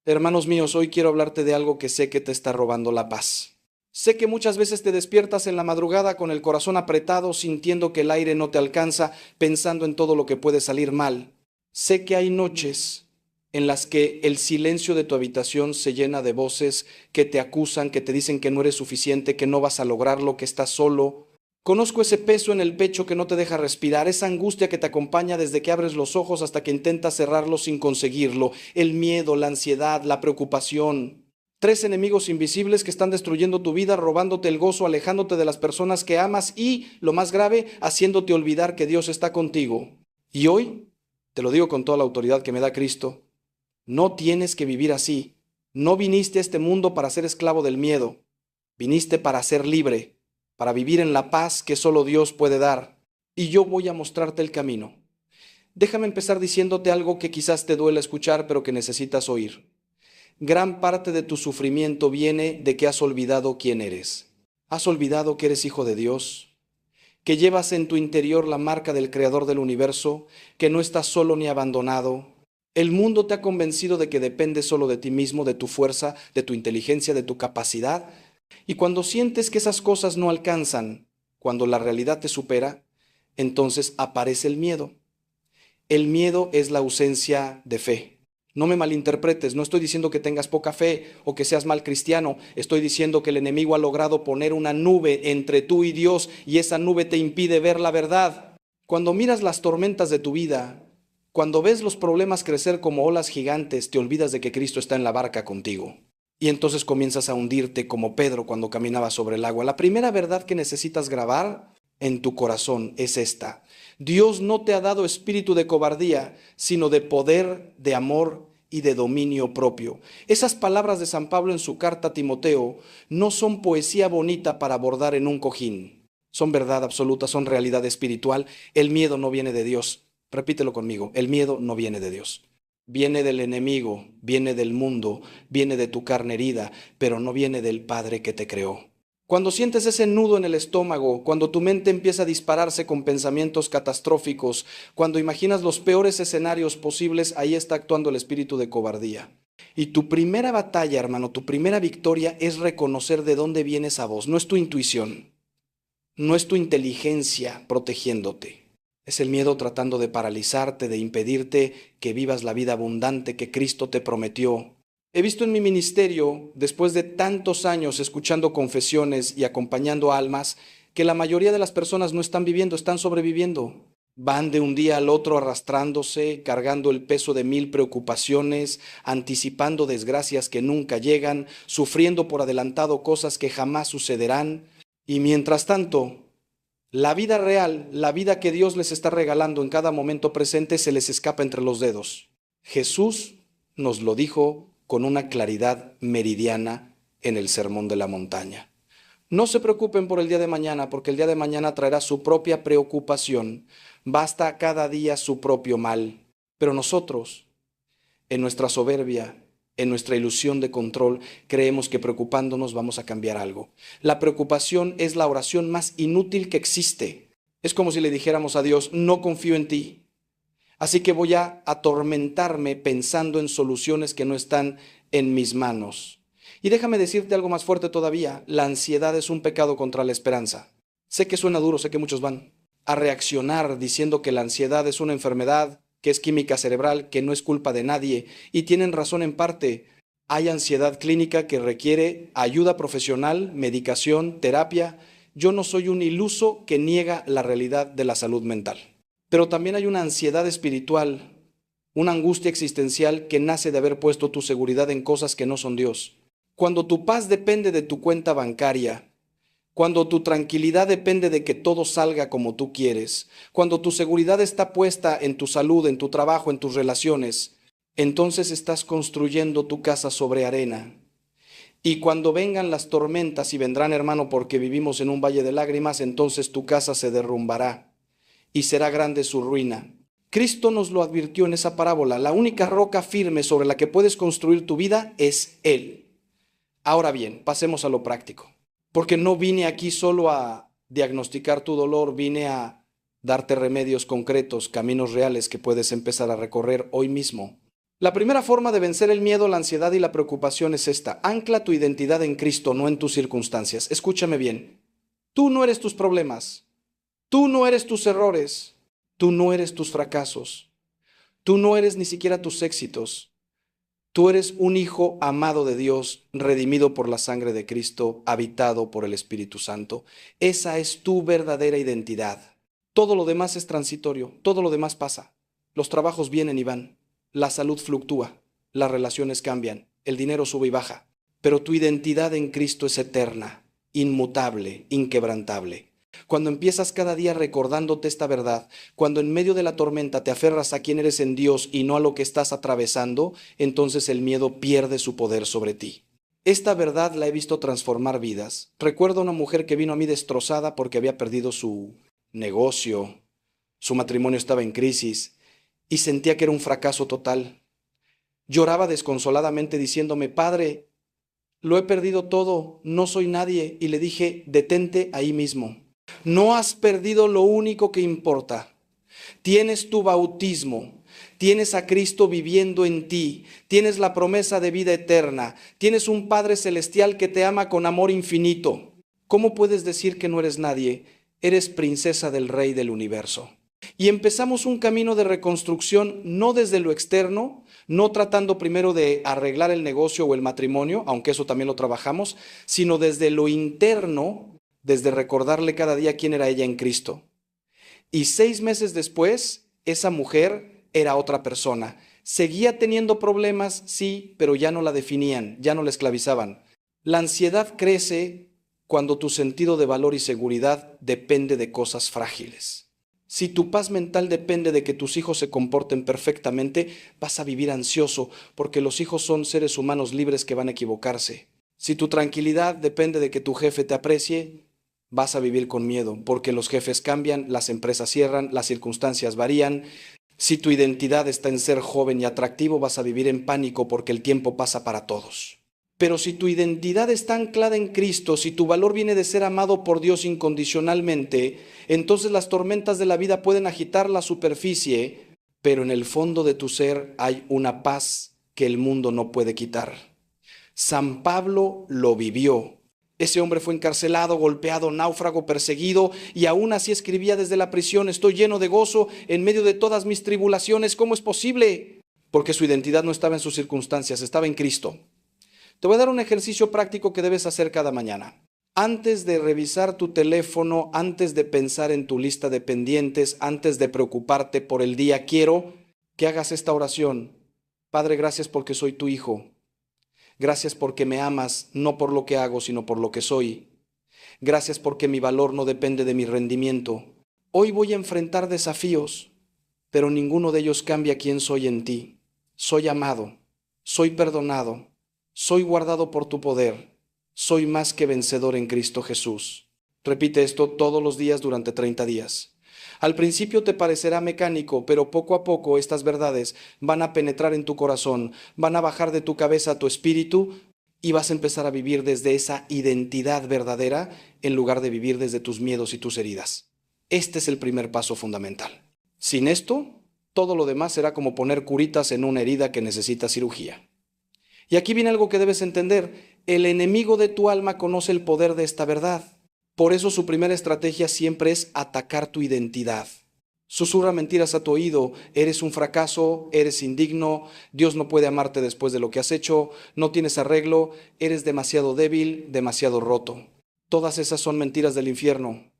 Hermanos míos, hoy quiero hablarte de algo que sé que te está robando la paz. Sé que muchas veces te despiertas en la madrugada con el corazón apretado, sintiendo que el aire no te alcanza, pensando en todo lo que puede salir mal. Sé que hay noches en las que el silencio de tu habitación se llena de voces que te acusan, que te dicen que no eres suficiente, que no vas a lograrlo, que estás solo. Conozco ese peso en el pecho que no te deja respirar, esa angustia que te acompaña desde que abres los ojos hasta que intentas cerrarlos sin conseguirlo, el miedo, la ansiedad, la preocupación. Tres enemigos invisibles que están destruyendo tu vida, robándote el gozo, alejándote de las personas que amas y, lo más grave, haciéndote olvidar que Dios está contigo. Y hoy, te lo digo con toda la autoridad que me da Cristo, no tienes que vivir así. No viniste a este mundo para ser esclavo del miedo, viniste para ser libre, para vivir en la paz que solo Dios puede dar. Y yo voy a mostrarte el camino. Déjame empezar diciéndote algo que quizás te duele escuchar, pero que necesitas oír. Gran parte de tu sufrimiento viene de que has olvidado quién eres. Has olvidado que eres hijo de Dios, que llevas en tu interior la marca del Creador del universo, que no estás solo ni abandonado. El mundo te ha convencido de que dependes solo de ti mismo, de tu fuerza, de tu inteligencia, de tu capacidad. Y cuando sientes que esas cosas no alcanzan, cuando la realidad te supera, entonces aparece el miedo. El miedo es la ausencia de fe. No me malinterpretes, no estoy diciendo que tengas poca fe o que seas mal cristiano, estoy diciendo que el enemigo ha logrado poner una nube entre tú y Dios y esa nube te impide ver la verdad. Cuando miras las tormentas de tu vida, cuando ves los problemas crecer como olas gigantes, te olvidas de que Cristo está en la barca contigo. Y entonces comienzas a hundirte como Pedro cuando caminaba sobre el agua. La primera verdad que necesitas grabar en tu corazón es esta: Dios no te ha dado espíritu de cobardía, sino de poder, de amor y de dominio propio. Esas palabras de San Pablo en su carta a Timoteo no son poesía bonita para bordar en un cojín. Son verdad absoluta, son realidad espiritual. El miedo no viene de Dios. Repítelo conmigo, el miedo no viene de Dios. Viene del enemigo, viene del mundo, viene de tu carne herida, pero no viene del Padre que te creó. Cuando sientes ese nudo en el estómago, cuando tu mente empieza a dispararse con pensamientos catastróficos, cuando imaginas los peores escenarios posibles, ahí está actuando el espíritu de cobardía. Y tu primera batalla, hermano, tu primera victoria es reconocer de dónde viene esa voz. No es tu intuición, no es tu inteligencia protegiéndote. Es el miedo tratando de paralizarte, de impedirte que vivas la vida abundante que Cristo te prometió. He visto en mi ministerio, después de tantos años escuchando confesiones y acompañando almas, que la mayoría de las personas no están viviendo, están sobreviviendo. Van de un día al otro arrastrándose, cargando el peso de 1000 preocupaciones, anticipando desgracias que nunca llegan, sufriendo por adelantado cosas que jamás sucederán. Y mientras tanto, la vida real, la vida que Dios les está regalando en cada momento presente, se les escapa entre los dedos. Jesús nos lo dijo con una claridad meridiana en el Sermón de la Montaña. No se preocupen por el día de mañana, porque el día de mañana traerá su propia preocupación. Basta cada día su propio mal. Pero nosotros, en nuestra soberbia, en nuestra ilusión de control, creemos que preocupándonos vamos a cambiar algo. La preocupación es la oración más inútil que existe. Es como si le dijéramos a Dios: no confío en ti, así que voy a atormentarme pensando en soluciones que no están en mis manos. Y déjame decirte algo más fuerte todavía: la ansiedad es un pecado contra la esperanza. Sé que suena duro, sé que muchos van a reaccionar diciendo que la ansiedad es una enfermedad, que es química cerebral, que no es culpa de nadie, y tienen razón en parte. Hay ansiedad clínica que requiere ayuda profesional, medicación, terapia. Yo no soy un iluso que niega la realidad de la salud mental. Pero también hay una ansiedad espiritual, una angustia existencial que nace de haber puesto tu seguridad en cosas que no son Dios. Cuando tu paz depende de tu cuenta bancaria, cuando tu tranquilidad depende de que todo salga como tú quieres, cuando tu seguridad está puesta en tu salud, en tu trabajo, en tus relaciones, entonces estás construyendo tu casa sobre arena. Y cuando vengan las tormentas, y vendrán, hermano, porque vivimos en un valle de lágrimas, entonces tu casa se derrumbará y será grande su ruina. Cristo nos lo advirtió en esa parábola: la única roca firme sobre la que puedes construir tu vida es Él. Ahora bien, pasemos a lo práctico, porque no vine aquí solo a diagnosticar tu dolor, vine a darte remedios concretos, caminos reales que puedes empezar a recorrer hoy mismo. La primera forma de vencer el miedo, la ansiedad y la preocupación es esta. Ancla tu identidad en Cristo, no en tus circunstancias. Escúchame bien. Tú no eres tus problemas. Tú no eres tus errores. Tú no eres tus fracasos. Tú no eres ni siquiera tus éxitos. Tú eres un hijo amado de Dios, redimido por la sangre de Cristo, habitado por el Espíritu Santo. Esa es tu verdadera identidad. Todo lo demás es transitorio, todo lo demás pasa. Los trabajos vienen y van, la salud fluctúa, las relaciones cambian, el dinero sube y baja. Pero tu identidad en Cristo es eterna, inmutable, inquebrantable. Cuando empiezas cada día recordándote esta verdad, cuando en medio de la tormenta te aferras a quién eres en Dios y no a lo que estás atravesando, entonces el miedo pierde su poder sobre ti. Esta verdad la he visto transformar vidas. Recuerdo a una mujer que vino a mí destrozada porque había perdido su negocio, su matrimonio estaba en crisis y sentía que era un fracaso total. Lloraba desconsoladamente diciéndome: Padre, lo he perdido todo, no soy nadie. Y le dije: detente ahí mismo. No has perdido lo único que importa. Tienes tu bautismo, tienes a Cristo viviendo en ti, tienes la promesa de vida eterna, tienes un Padre celestial que te ama con amor infinito. ¿Cómo puedes decir que no eres nadie? Eres princesa del Rey del universo. Y empezamos un camino de reconstrucción no desde lo externo, no tratando primero de arreglar el negocio o el matrimonio, aunque eso también lo trabajamos, sino desde lo interno, desde recordarle cada día quién era ella en Cristo. Y 6 meses después, esa mujer era otra persona. Seguía teniendo problemas, sí, pero ya no la definían, ya no la esclavizaban. La ansiedad crece cuando tu sentido de valor y seguridad depende de cosas frágiles. Si tu paz mental depende de que tus hijos se comporten perfectamente, vas a vivir ansioso, porque los hijos son seres humanos libres que van a equivocarse. Si tu tranquilidad depende de que tu jefe te aprecie, vas a vivir con miedo, porque los jefes cambian, las empresas cierran, las circunstancias varían. Si tu identidad está en ser joven y atractivo, vas a vivir en pánico porque el tiempo pasa para todos. Pero si tu identidad está anclada en Cristo, si tu valor viene de ser amado por Dios incondicionalmente, entonces las tormentas de la vida pueden agitar la superficie, pero en el fondo de tu ser hay una paz que el mundo no puede quitar. San Pablo lo vivió. Ese hombre fue encarcelado, golpeado, náufrago, perseguido, y aún así escribía desde la prisión: estoy lleno de gozo en medio de todas mis tribulaciones. ¿Cómo es posible? Porque su identidad no estaba en sus circunstancias, estaba en Cristo. Te voy a dar un ejercicio práctico que debes hacer cada mañana. Antes de revisar tu teléfono, antes de pensar en tu lista de pendientes, antes de preocuparte por el día, quiero que hagas esta oración. Padre, gracias porque soy tu hijo. Gracias porque me amas, no por lo que hago, sino por lo que soy. Gracias porque mi valor no depende de mi rendimiento. Hoy voy a enfrentar desafíos, pero ninguno de ellos cambia quién soy en ti. Soy amado, soy perdonado, soy guardado por tu poder, soy más que vencedor en Cristo Jesús. Repite esto todos los días durante 30 días. Al principio te parecerá mecánico, pero poco a poco estas verdades van a penetrar en tu corazón, van a bajar de tu cabeza a tu espíritu y vas a empezar a vivir desde esa identidad verdadera en lugar de vivir desde tus miedos y tus heridas. Este es el primer paso fundamental. Sin esto, todo lo demás será como poner curitas en una herida que necesita cirugía. Y aquí viene algo que debes entender. El enemigo de tu alma conoce el poder de esta verdad. Por eso su primera estrategia siempre es atacar tu identidad. Susurra mentiras a tu oído: eres un fracaso, eres indigno, Dios no puede amarte después de lo que has hecho, no tienes arreglo, eres demasiado débil, demasiado roto. Todas esas son mentiras del infierno.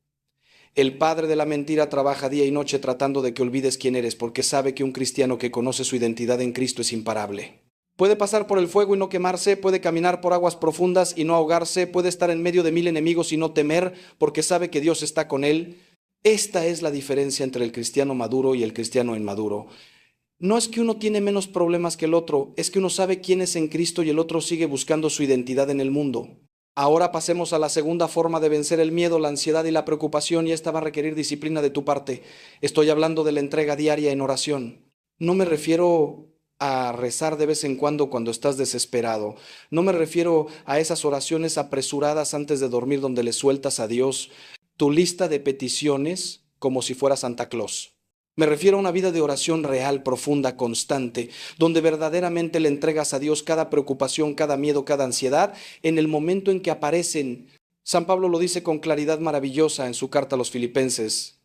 El padre de la mentira trabaja día y noche tratando de que olvides quién eres, porque sabe que un cristiano que conoce su identidad en Cristo es imparable. Puede pasar por el fuego y no quemarse, puede caminar por aguas profundas y no ahogarse, puede estar en medio de 1000 enemigos y no temer, porque sabe que Dios está con él. Esta es la diferencia entre el cristiano maduro y el cristiano inmaduro. No es que uno tiene menos problemas que el otro, es que uno sabe quién es en Cristo y el otro sigue buscando su identidad en el mundo. Ahora pasemos a la segunda forma de vencer el miedo, la ansiedad y la preocupación, y esta va a requerir disciplina de tu parte. Estoy hablando de la entrega diaria en oración. No me refiero a rezar de vez en cuando estás desesperado. No me refiero a esas oraciones apresuradas antes de dormir donde le sueltas a Dios tu lista de peticiones como si fuera Santa Claus. Me refiero a una vida de oración real, profunda, constante, donde verdaderamente le entregas a Dios cada preocupación, cada miedo, cada ansiedad en el momento en que aparecen. San Pablo lo dice con claridad maravillosa en su carta a los Filipenses.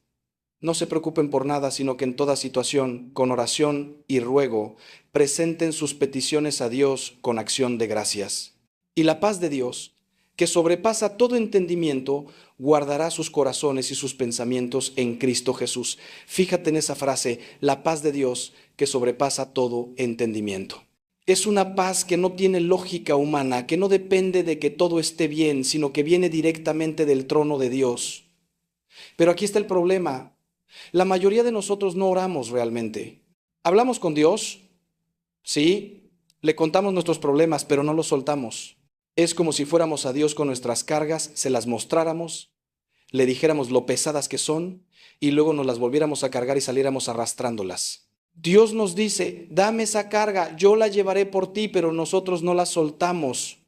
No se preocupen por nada, sino que en toda situación, con oración y ruego, presenten sus peticiones a Dios con acción de gracias. Y la paz de Dios, que sobrepasa todo entendimiento, guardará sus corazones y sus pensamientos en Cristo Jesús. Fíjate en esa frase, la paz de Dios, que sobrepasa todo entendimiento. Es una paz que no tiene lógica humana, que no depende de que todo esté bien, sino que viene directamente del trono de Dios. Pero aquí está el problema. La mayoría de nosotros no oramos realmente. Hablamos con Dios, sí, le contamos nuestros problemas, pero no los soltamos. Es como si fuéramos a Dios con nuestras cargas, se las mostráramos, le dijéramos lo pesadas que son y luego nos las volviéramos a cargar y saliéramos arrastrándolas. Dios nos dice, dame esa carga, yo la llevaré por ti, pero nosotros no la soltamos.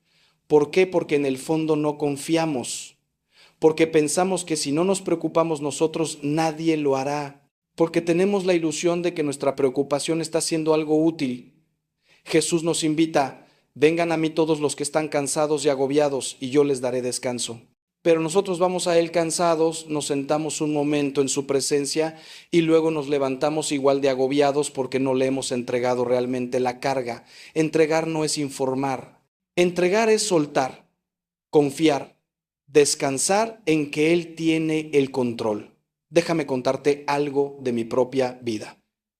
¿Por qué? Porque en el fondo no confiamos. Porque pensamos que si no nos preocupamos nosotros, nadie lo hará. Porque tenemos la ilusión de que nuestra preocupación está haciendo algo útil. Jesús nos invita, vengan a mí todos los que están cansados y agobiados, y yo les daré descanso. Pero nosotros vamos a Él cansados, nos sentamos un momento en su presencia y luego nos levantamos igual de agobiados porque no le hemos entregado realmente la carga. Entregar no es informar. Entregar es soltar, confiar, descansar en que Él tiene el control. Déjame contarte algo de mi propia vida.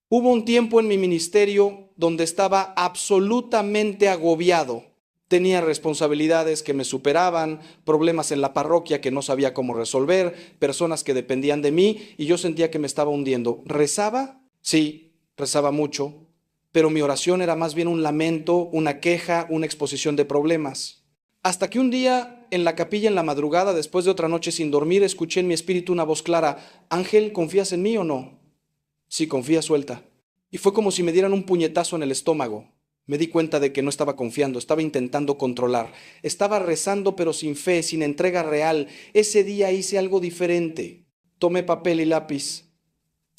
Hubo un tiempo en mi ministerio donde estaba absolutamente agobiado. Tenía responsabilidades que me superaban, problemas en la parroquia que no sabía cómo resolver, personas que dependían de mí y yo sentía que me estaba hundiendo. ¿Rezaba? Sí, rezaba mucho, pero mi oración era más bien un lamento, una queja, una exposición de problemas. Hasta que un día, en la capilla en la madrugada, después de otra noche sin dormir, escuché en mi espíritu una voz clara: Ángel, ¿confías en mí o no? Sí, confía, suelta. Y fue como si me dieran un puñetazo en el estómago. Me di cuenta de que no estaba confiando, estaba intentando controlar. Estaba rezando pero sin fe, sin entrega real. Ese día hice algo diferente. Tomé papel y lápiz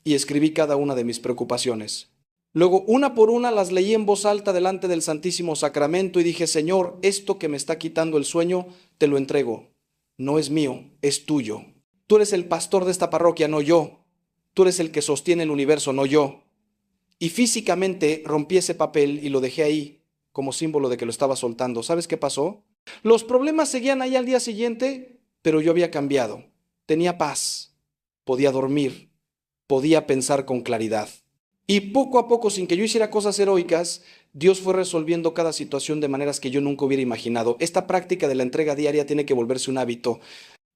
y escribí cada una de mis preocupaciones. Luego, una por una, las leí en voz alta delante del Santísimo Sacramento y dije: Señor, esto que me está quitando el sueño, te lo entrego. No es mío, es tuyo. Tú eres el pastor de esta parroquia, no yo. Tú eres el que sostiene el universo, no yo. Y físicamente rompí ese papel y lo dejé ahí como símbolo de que lo estaba soltando. ¿Sabes qué pasó? Los problemas seguían ahí al día siguiente, pero yo había cambiado. Tenía paz, podía dormir, podía pensar con claridad. Y poco a poco, sin que yo hiciera cosas heroicas, Dios fue resolviendo cada situación de maneras que yo nunca hubiera imaginado. Esta práctica de la entrega diaria tiene que volverse un hábito.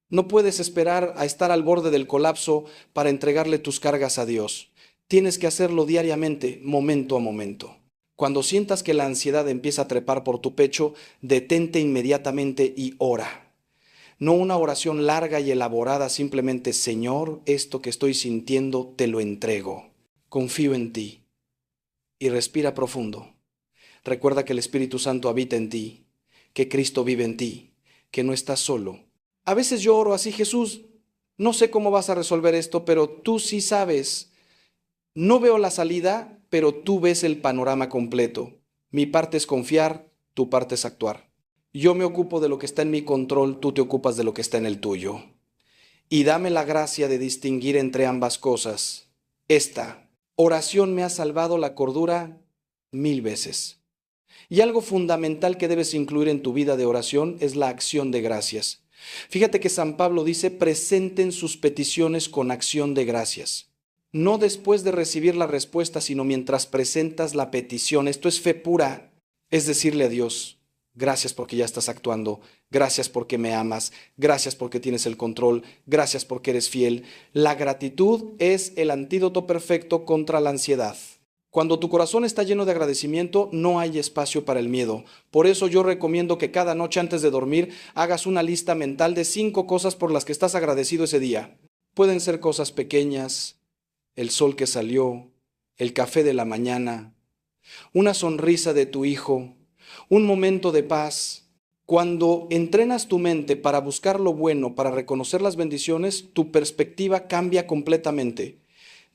No puedes esperar a estar al borde del colapso para entregarle tus cargas a Dios. Tienes que hacerlo diariamente, momento a momento. Cuando sientas que la ansiedad empieza a trepar por tu pecho, detente inmediatamente y ora. No una oración larga y elaborada, simplemente: Señor, esto que estoy sintiendo te lo entrego. Confío en ti. Y respira profundo. Recuerda que el Espíritu Santo habita en ti, que Cristo vive en ti, que no estás solo. A veces yo oro así: Jesús, no sé cómo vas a resolver esto, pero tú sí sabes. No veo la salida, pero tú ves el panorama completo. Mi parte es confiar, tu parte es actuar. Yo me ocupo de lo que está en mi control, tú te ocupas de lo que está en el tuyo. Y dame la gracia de distinguir entre ambas cosas. Esta oración me ha salvado la cordura 1000 veces. Y algo fundamental que debes incluir en tu vida de oración es la acción de gracias. Fíjate que San Pablo dice: presenten sus peticiones con acción de gracias. No después de recibir la respuesta, sino mientras presentas la petición. Esto es fe pura. Es decirle a Dios: gracias porque ya estás actuando, gracias porque me amas, gracias porque tienes el control, gracias porque eres fiel. La gratitud es el antídoto perfecto contra la ansiedad. Cuando tu corazón está lleno de agradecimiento, no hay espacio para el miedo. Por eso yo recomiendo que cada noche antes de dormir hagas una lista mental de 5 cosas por las que estás agradecido ese día. Pueden ser cosas pequeñas: el sol que salió, el café de la mañana, una sonrisa de tu hijo, un momento de paz. Cuando entrenas tu mente para buscar lo bueno, para reconocer las bendiciones, tu perspectiva cambia completamente.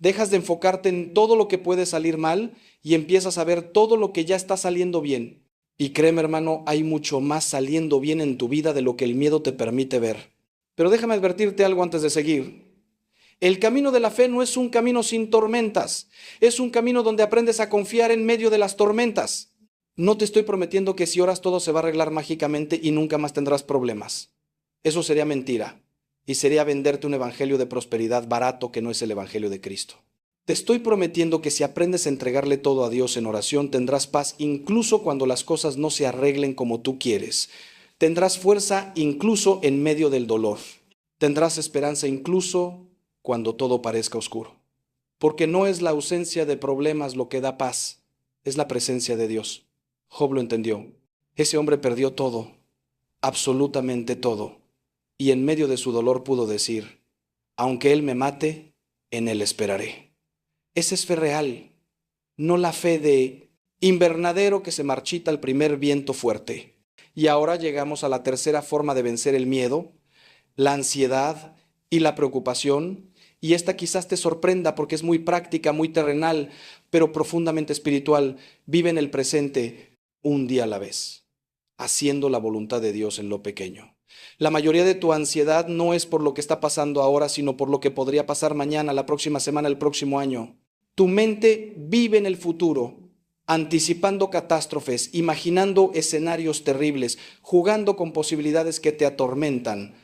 Dejas de enfocarte en todo lo que puede salir mal y empiezas a ver todo lo que ya está saliendo bien. Y créeme, hermano, hay mucho más saliendo bien en tu vida de lo que el miedo te permite ver. Pero déjame advertirte algo antes de seguir. El camino de la fe no es un camino sin tormentas, es un camino donde aprendes a confiar en medio de las tormentas. No te estoy prometiendo que si oras todo se va a arreglar mágicamente y nunca más tendrás problemas. Eso sería mentira y sería venderte un evangelio de prosperidad barato que no es el evangelio de Cristo. Te estoy prometiendo que si aprendes a entregarle todo a Dios en oración, tendrás paz incluso cuando las cosas no se arreglen como tú quieres. Tendrás fuerza incluso en medio del dolor. Tendrás esperanza incluso cuando todo parezca oscuro. Porque no es la ausencia de problemas lo que da paz, es la presencia de Dios. Job lo entendió. Ese hombre perdió todo, absolutamente todo. Y en medio de su dolor pudo decir, aunque Él me mate, en Él esperaré. Esa es fe real, no la fe de invernadero que se marchita al primer viento fuerte. Y ahora llegamos a la tercera forma de vencer el miedo, la ansiedad y la preocupación. Y esta quizás te sorprenda porque es muy práctica, muy terrenal, pero profundamente espiritual. Vive en el presente un día a la vez, haciendo la voluntad de Dios en lo pequeño. La mayoría de tu ansiedad no es por lo que está pasando ahora, sino por lo que podría pasar mañana, la próxima semana, el próximo año. Tu mente vive en el futuro, anticipando catástrofes, imaginando escenarios terribles, jugando con posibilidades que te atormentan.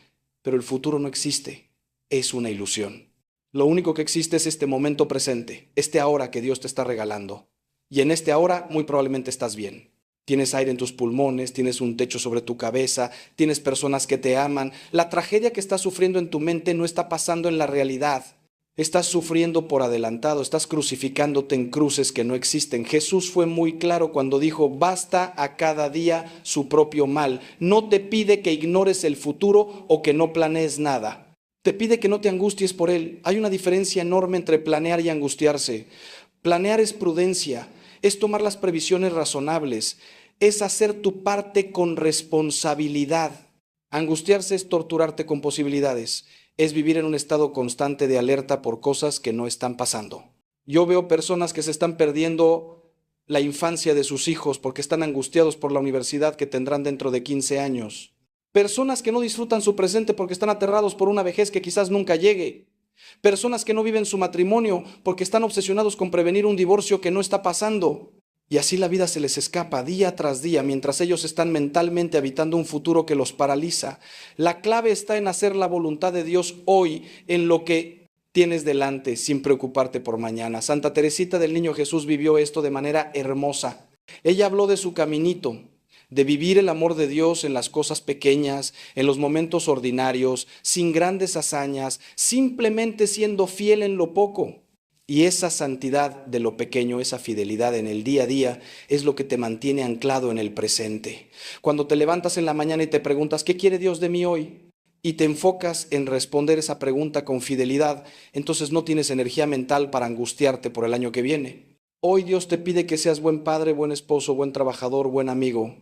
Pero el futuro no existe, es una ilusión. Lo único que existe es este momento presente, este ahora que Dios te está regalando. Y en este ahora muy probablemente estás bien. Tienes aire en tus pulmones, tienes un techo sobre tu cabeza, tienes personas que te aman. La tragedia que estás sufriendo en tu mente no está pasando en la realidad. Estás sufriendo por adelantado, estás crucificándote en cruces que no existen. Jesús fue muy claro cuando dijo, basta a cada día su propio mal. No te pide que ignores el futuro o que no planees nada. Te pide que no te angusties por él. Hay una diferencia enorme entre planear y angustiarse. Planear es prudencia, es tomar las previsiones razonables, es hacer tu parte con responsabilidad. Angustiarse es torturarte con posibilidades, es vivir en un estado constante de alerta por cosas que no están pasando. Yo veo personas que se están perdiendo la infancia de sus hijos porque están angustiados por la universidad que tendrán dentro de 15 años. Personas que no disfrutan su presente porque están aterrados por una vejez que quizás nunca llegue. Personas que no viven su matrimonio porque están obsesionados con prevenir un divorcio que no está pasando. Y así la vida se les escapa día tras día mientras ellos están mentalmente habitando un futuro que los paraliza. La clave está en hacer la voluntad de Dios hoy en lo que tienes delante sin preocuparte por mañana. Santa Teresita del Niño Jesús vivió esto de manera hermosa. Ella habló de su caminito, de vivir el amor de Dios en las cosas pequeñas, en los momentos ordinarios, sin grandes hazañas, simplemente siendo fiel en lo poco. Y esa santidad de lo pequeño, esa fidelidad en el día a día, es lo que te mantiene anclado en el presente. Cuando te levantas en la mañana y te preguntas, ¿qué quiere Dios de mí hoy? Y te enfocas en responder esa pregunta con fidelidad, entonces no tienes energía mental para angustiarte por el año que viene. Hoy Dios te pide que seas buen padre, buen esposo, buen trabajador, buen amigo.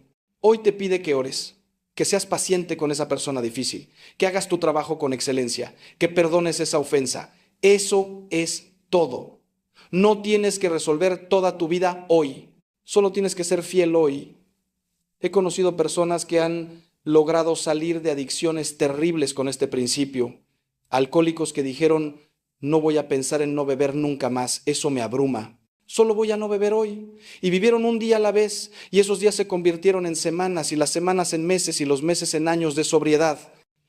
Hoy te pide que ores, que seas paciente con esa persona difícil, que hagas tu trabajo con excelencia, que perdones esa ofensa. Eso es todo. No tienes que resolver toda tu vida hoy, solo tienes que ser fiel hoy. He conocido personas que han logrado salir de adicciones terribles con este principio. Alcohólicos que dijeron, no voy a pensar en no beber nunca más, eso me abruma. Solo voy a no beber hoy. Y vivieron un día a la vez, y esos días se convirtieron en semanas, y las semanas en meses, y los meses en años de sobriedad.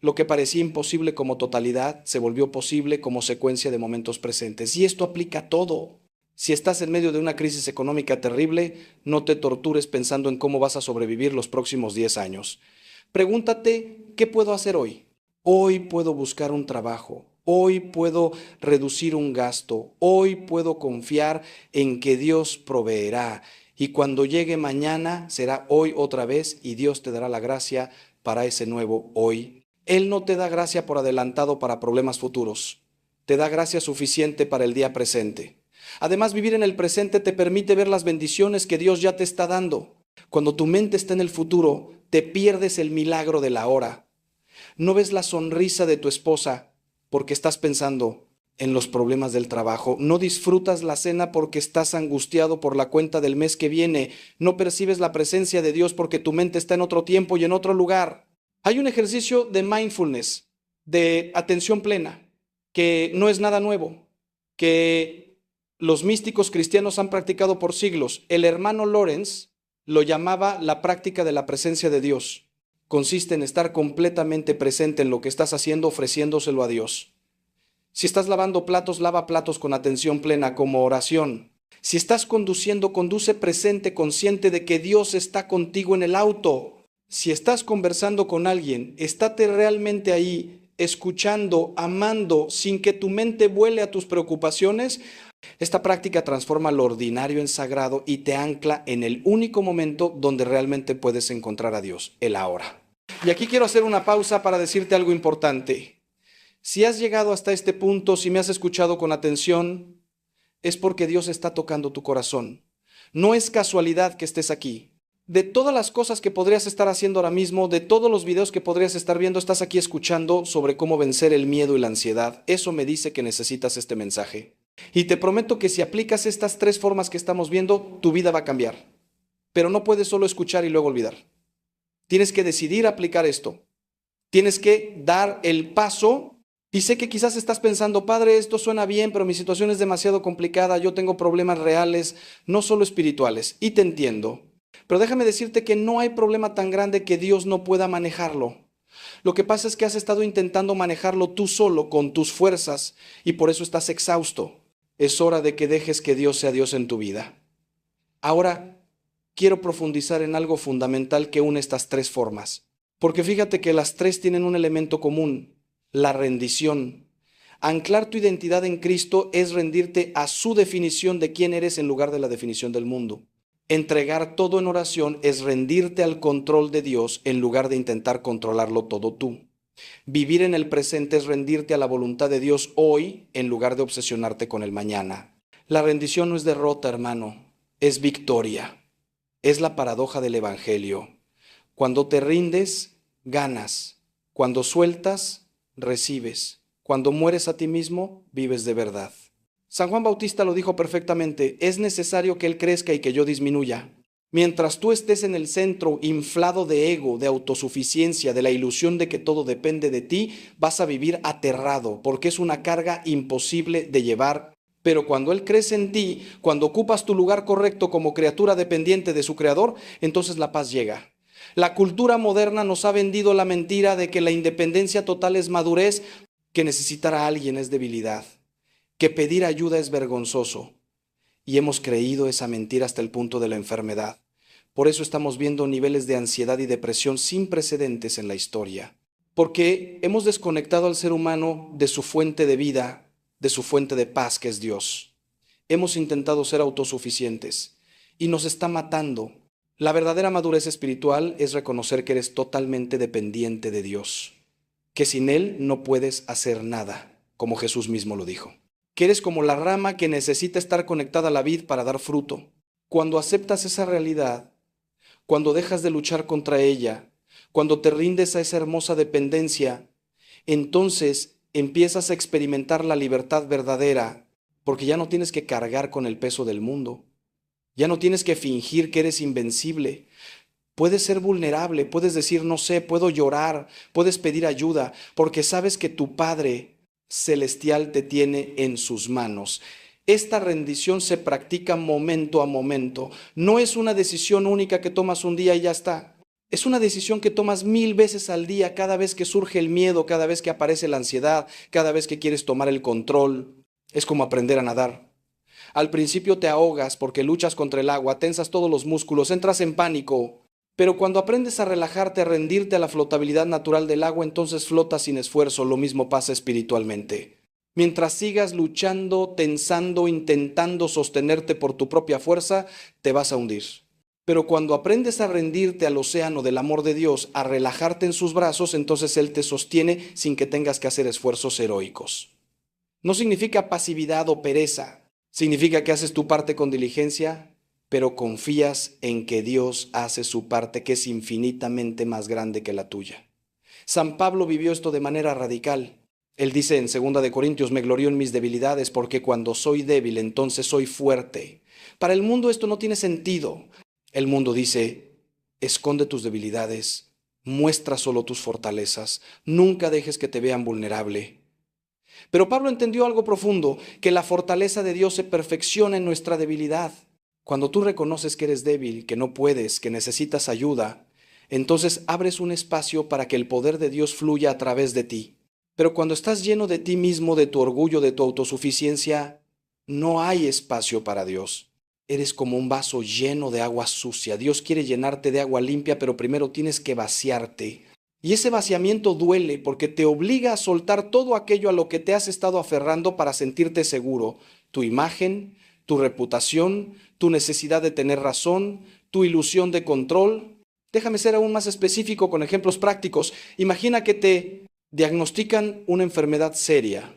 Lo que parecía imposible como totalidad se volvió posible como secuencia de momentos presentes. Y esto aplica a todo. Si estás en medio de una crisis económica terrible, no te tortures pensando en cómo vas a sobrevivir los próximos 10 años. Pregúntate, ¿qué puedo hacer hoy? Hoy puedo buscar un trabajo. Hoy puedo reducir un gasto. Hoy puedo confiar en que Dios proveerá. Y cuando llegue mañana, será hoy otra vez y Dios te dará la gracia para ese nuevo hoy. Él no te da gracia por adelantado para problemas futuros. Te da gracia suficiente para el día presente. Además, vivir en el presente te permite ver las bendiciones que Dios ya te está dando. Cuando tu mente está en el futuro, te pierdes el milagro de la hora. No ves la sonrisa de tu esposa porque estás pensando, en los problemas del trabajo. No disfrutas la cena porque estás angustiado por la cuenta del mes que viene. No percibes la presencia de Dios porque tu mente está en otro tiempo y en otro lugar. Hay un ejercicio de mindfulness, de atención plena, que no es nada nuevo, que los místicos cristianos han practicado por siglos. El hermano Lawrence lo llamaba la práctica de la presencia de Dios. Consiste en estar completamente presente en lo que estás haciendo, ofreciéndoselo a Dios. Si estás lavando platos, lava platos con atención plena como oración. Si estás conduciendo, conduce presente, consciente de que Dios está contigo en el auto. Si estás conversando con alguien, estate realmente ahí, escuchando, amando, sin que tu mente vuele a tus preocupaciones. Esta práctica transforma lo ordinario en sagrado y te ancla en el único momento donde realmente puedes encontrar a Dios, el ahora. Y aquí quiero hacer una pausa para decirte algo importante. Si has llegado hasta este punto, si me has escuchado con atención, es porque Dios está tocando tu corazón. No es casualidad que estés aquí. De todas las cosas que podrías estar haciendo ahora mismo, de todos los videos que podrías estar viendo, estás aquí escuchando sobre cómo vencer el miedo y la ansiedad. Eso me dice que necesitas este mensaje. Y te prometo que si aplicas estas 3 formas que estamos viendo, tu vida va a cambiar. Pero no puedes solo escuchar y luego olvidar. Tienes que decidir aplicar esto. Tienes que dar el paso. Y sé que quizás estás pensando, padre, esto suena bien, pero mi situación es demasiado complicada, yo tengo problemas reales, no solo espirituales, y te entiendo. Pero déjame decirte que no hay problema tan grande que Dios no pueda manejarlo. Lo que pasa es que has estado intentando manejarlo tú solo, con tus fuerzas, y por eso estás exhausto. Es hora de que dejes que Dios sea Dios en tu vida. Ahora, quiero profundizar en algo fundamental que une estas 3 formas. Porque fíjate que las 3 tienen un elemento común. La rendición. Anclar tu identidad en Cristo es rendirte a su definición de quién eres en lugar de la definición del mundo. Entregar todo en oración es rendirte al control de Dios en lugar de intentar controlarlo todo tú. Vivir en el presente es rendirte a la voluntad de Dios hoy en lugar de obsesionarte con el mañana. La rendición no es derrota, hermano, es victoria. Es la paradoja del Evangelio. Cuando te rindes, ganas. Cuando sueltas, recibes. Cuando mueres a ti mismo, vives de verdad. San Juan Bautista lo dijo perfectamente, es necesario que Él crezca y que yo disminuya. Mientras tú estés en el centro inflado de ego, de autosuficiencia, de la ilusión de que todo depende de ti, vas a vivir aterrado, porque es una carga imposible de llevar. Pero cuando Él crece en ti, cuando ocupas tu lugar correcto como criatura dependiente de su Creador, entonces la paz llega. La cultura moderna nos ha vendido la mentira de que la independencia total es madurez, que necesitar a alguien es debilidad, que pedir ayuda es vergonzoso. Y hemos creído esa mentira hasta el punto de la enfermedad. Por eso estamos viendo niveles de ansiedad y depresión sin precedentes en la historia. Porque hemos desconectado al ser humano de su fuente de vida, de su fuente de paz, que es Dios. Hemos intentado ser autosuficientes y nos está matando. La verdadera madurez espiritual es reconocer que eres totalmente dependiente de Dios, que sin Él no puedes hacer nada, como Jesús mismo lo dijo. Que eres como la rama que necesita estar conectada a la vid para dar fruto. Cuando aceptas esa realidad, cuando dejas de luchar contra ella, cuando te rindes a esa hermosa dependencia, entonces empiezas a experimentar la libertad verdadera, porque ya no tienes que cargar con el peso del mundo. Ya no tienes que fingir que eres invencible. Puedes ser vulnerable, puedes decir, no sé, puedo llorar, puedes pedir ayuda, porque sabes que tu Padre celestial te tiene en sus manos. Esta rendición se practica momento a momento. No es una decisión única que tomas un día y ya está. Es una decisión que tomas 1000 veces al día, cada vez que surge el miedo, cada vez que aparece la ansiedad, cada vez que quieres tomar el control. Es como aprender a nadar. Al principio te ahogas porque luchas contra el agua, tensas todos los músculos, entras en pánico. Pero cuando aprendes a relajarte, a rendirte a la flotabilidad natural del agua, entonces flotas sin esfuerzo. Lo mismo pasa espiritualmente. Mientras sigas luchando, tensando, intentando sostenerte por tu propia fuerza, te vas a hundir. Pero cuando aprendes a rendirte al océano del amor de Dios, a relajarte en sus brazos, entonces Él te sostiene sin que tengas que hacer esfuerzos heroicos. No significa pasividad o pereza. Significa que haces tu parte con diligencia, pero confías en que Dios hace su parte, que es infinitamente más grande que la tuya. San Pablo vivió esto de manera radical. Él dice en 2 Corintios, me glorío en mis debilidades porque cuando soy débil entonces soy fuerte. Para el mundo esto no tiene sentido. El mundo dice, esconde tus debilidades, muestra solo tus fortalezas, nunca dejes que te vean vulnerable. Pero Pablo entendió algo profundo, que la fortaleza de Dios se perfecciona en nuestra debilidad. Cuando tú reconoces que eres débil, que no puedes, que necesitas ayuda, entonces abres un espacio para que el poder de Dios fluya a través de ti. Pero cuando estás lleno de ti mismo, de tu orgullo, de tu autosuficiencia, no hay espacio para Dios. Eres como un vaso lleno de agua sucia. Dios quiere llenarte de agua limpia, pero primero tienes que vaciarte. Y ese vaciamiento duele porque te obliga a soltar todo aquello a lo que te has estado aferrando para sentirte seguro. Tu imagen, tu reputación, tu necesidad de tener razón, tu ilusión de control. Déjame ser aún más específico con ejemplos prácticos. Imagina que te diagnostican una enfermedad seria.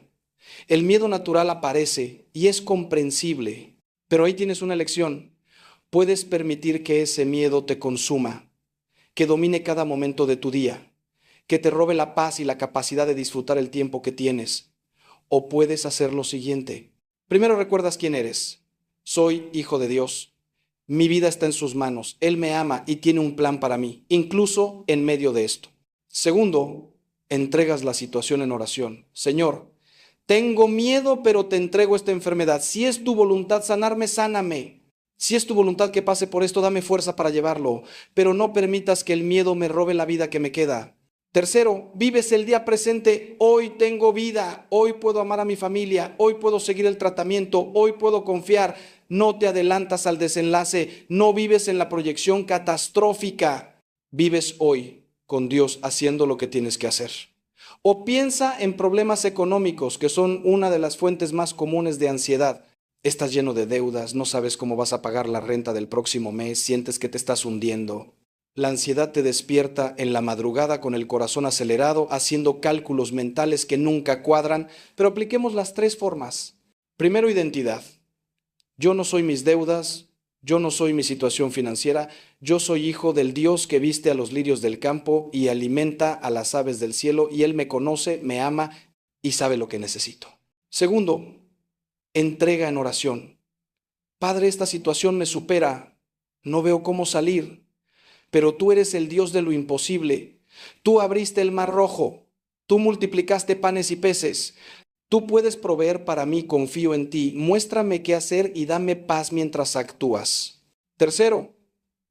El miedo natural aparece y es comprensible, pero ahí tienes una elección. Puedes permitir que ese miedo te consuma, que domine cada momento de tu día, que te robe la paz y la capacidad de disfrutar el tiempo que tienes. O puedes hacer lo siguiente. Primero recuerdas quién eres. Soy hijo de Dios. Mi vida está en sus manos. Él me ama y tiene un plan para mí, incluso en medio de esto. Segundo, entregas la situación en oración. Señor, tengo miedo, pero te entrego esta enfermedad. Si es tu voluntad sanarme, sáname. Si es tu voluntad que pase por esto, dame fuerza para llevarlo. Pero no permitas que el miedo me robe la vida que me queda. Tercero, vives el día presente. Hoy tengo vida. Hoy puedo amar a mi familia. Hoy puedo seguir el tratamiento. Hoy puedo confiar. No te adelantas al desenlace. No vives en la proyección catastrófica. Vives hoy con Dios haciendo lo que tienes que hacer. O piensa en problemas económicos, que son una de las fuentes más comunes de ansiedad. Estás lleno de deudas, no sabes cómo vas a pagar la renta del próximo mes, sientes que te estás hundiendo. La ansiedad te despierta en la madrugada con el corazón acelerado, haciendo cálculos mentales que nunca cuadran, pero apliquemos las tres formas. Primero, identidad. Yo no soy mis deudas, yo no soy mi situación financiera, yo soy hijo del Dios que viste a los lirios del campo y alimenta a las aves del cielo, y Él me conoce, me ama y sabe lo que necesito. Segundo, entrega en oración. Padre, esta situación me supera, no veo cómo salir, pero tú eres el Dios de lo imposible. Tú abriste el mar rojo, tú multiplicaste panes y peces. Tú puedes proveer para mí, confío en ti. Muéstrame qué hacer y dame paz mientras actúas. Tercero,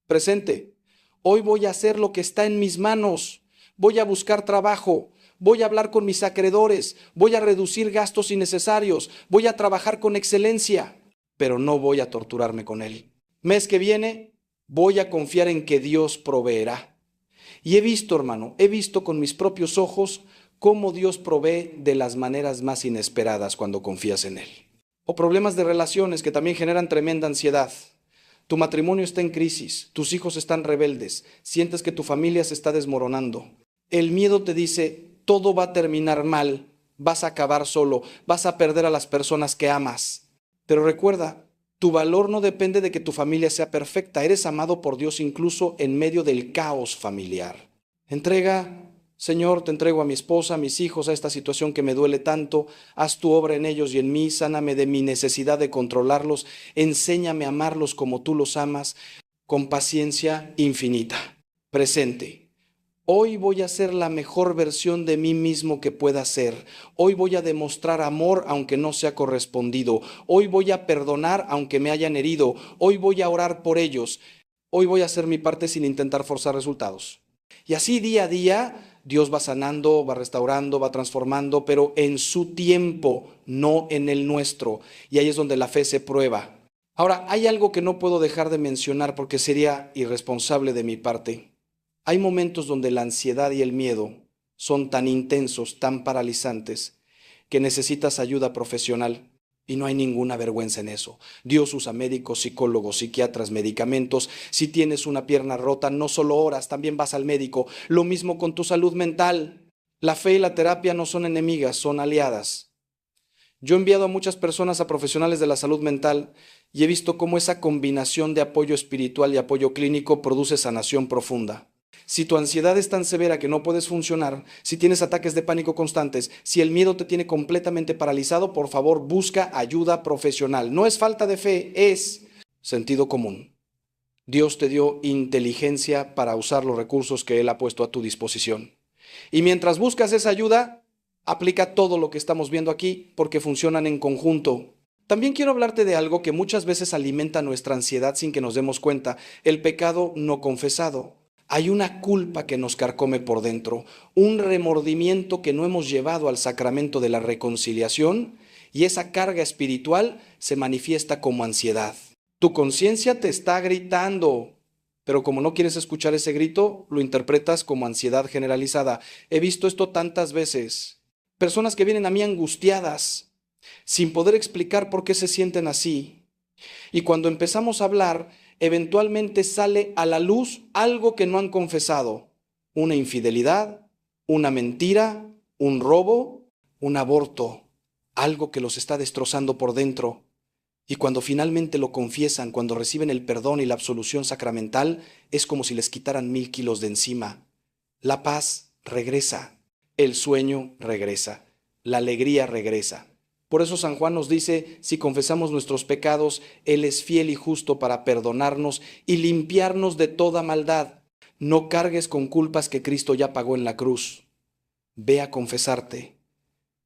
presente. Hoy voy a hacer lo que está en mis manos. Voy a buscar trabajo. Voy a hablar con mis acreedores. Voy a reducir gastos innecesarios. Voy a trabajar con excelencia, pero no voy a torturarme con él. Mes que viene, voy a confiar en que Dios proveerá. Y he visto, hermano, he visto con mis propios ojos cómo Dios provee de las maneras más inesperadas cuando confías en Él. O problemas de relaciones que también generan tremenda ansiedad. Tu matrimonio está en crisis, tus hijos están rebeldes, sientes que tu familia se está desmoronando. El miedo te dice, todo va a terminar mal, vas a acabar solo, vas a perder a las personas que amas. Pero recuerda, tu valor no depende de que tu familia sea perfecta, eres amado por Dios incluso en medio del caos familiar. Entrega. Señor, te entrego a mi esposa, a mis hijos, a esta situación que me duele tanto. Haz tu obra en ellos y en mí. Sáname de mi necesidad de controlarlos. Enséñame a amarlos como tú los amas, con paciencia infinita. Presente. Hoy voy a ser la mejor versión de mí mismo que pueda ser. Hoy voy a demostrar amor aunque no sea correspondido. Hoy voy a perdonar aunque me hayan herido. Hoy voy a orar por ellos. Hoy voy a hacer mi parte sin intentar forzar resultados. Y así día a día Dios va sanando, va restaurando, va transformando, pero en su tiempo, no en el nuestro. Y ahí es donde la fe se prueba. Ahora, hay algo que no puedo dejar de mencionar porque sería irresponsable de mi parte. Hay momentos donde la ansiedad y el miedo son tan intensos, tan paralizantes, que necesitas ayuda profesional. Y no hay ninguna vergüenza en eso. Dios usa médicos, psicólogos, psiquiatras, medicamentos. Si tienes una pierna rota, no solo oras, también vas al médico. Lo mismo con tu salud mental. La fe y la terapia no son enemigas, son aliadas. Yo he enviado a muchas personas a profesionales de la salud mental y he visto cómo esa combinación de apoyo espiritual y apoyo clínico produce sanación profunda. Si tu ansiedad es tan severa que no puedes funcionar, si tienes ataques de pánico constantes, si el miedo te tiene completamente paralizado, por favor busca ayuda profesional. No es falta de fe, es sentido común. Dios te dio inteligencia para usar los recursos que Él ha puesto a tu disposición. Y mientras buscas esa ayuda, aplica todo lo que estamos viendo aquí porque funcionan en conjunto. También quiero hablarte de algo que muchas veces alimenta nuestra ansiedad sin que nos demos cuenta, el pecado no confesado. Hay una culpa que nos carcome por dentro, un remordimiento que no hemos llevado al sacramento de la reconciliación y esa carga espiritual se manifiesta como ansiedad. Tu conciencia te está gritando, pero como no quieres escuchar ese grito, lo interpretas como ansiedad generalizada. He visto esto tantas veces. Personas que vienen a mí angustiadas, sin poder explicar por qué se sienten así. Y cuando empezamos a hablar, eventualmente sale a la luz algo que no han confesado. Una infidelidad, una mentira, un robo, un aborto. Algo que los está destrozando por dentro. Y cuando finalmente lo confiesan, cuando reciben el perdón y la absolución sacramental, es como si les quitaran 1000 kilos de encima. La paz regresa, el sueño regresa, la alegría regresa. Por eso San Juan nos dice, si confesamos nuestros pecados, Él es fiel y justo para perdonarnos y limpiarnos de toda maldad. No cargues con culpas que Cristo ya pagó en la cruz. Ve a confesarte.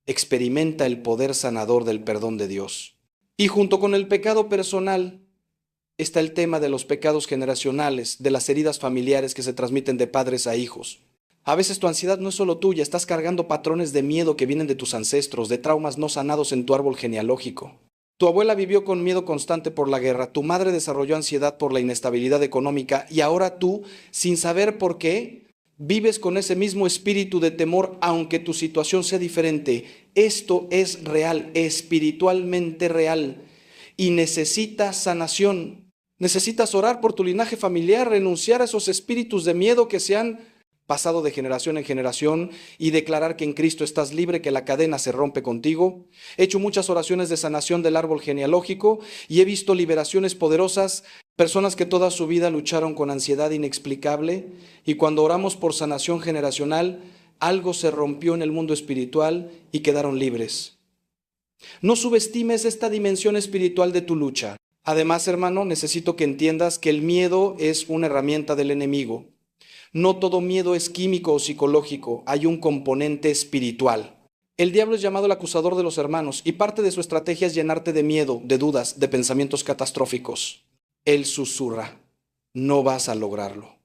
Experimenta el poder sanador del perdón de Dios. Y junto con el pecado personal está el tema de los pecados generacionales, de las heridas familiares que se transmiten de padres a hijos. A veces tu ansiedad no es solo tuya, estás cargando patrones de miedo que vienen de tus ancestros, de traumas no sanados en tu árbol genealógico. Tu abuela vivió con miedo constante por la guerra, tu madre desarrolló ansiedad por la inestabilidad económica y ahora tú, sin saber por qué, vives con ese mismo espíritu de temor aunque tu situación sea diferente. Esto es real, espiritualmente real y necesitas sanación. Necesitas orar por tu linaje familiar, renunciar a esos espíritus de miedo que se han pasado de generación en generación y declarar que en Cristo estás libre, que la cadena se rompe contigo. He hecho muchas oraciones de sanación del árbol genealógico y he visto liberaciones poderosas, personas que toda su vida lucharon con ansiedad inexplicable y cuando oramos por sanación generacional, algo se rompió en el mundo espiritual y quedaron libres. No subestimes esta dimensión espiritual de tu lucha. Además, hermano, necesito que entiendas que el miedo es una herramienta del enemigo. No todo miedo es químico o psicológico, hay un componente espiritual. El diablo es llamado el acusador de los hermanos y parte de su estrategia es llenarte de miedo, de dudas, de pensamientos catastróficos. Él susurra, no vas a lograrlo.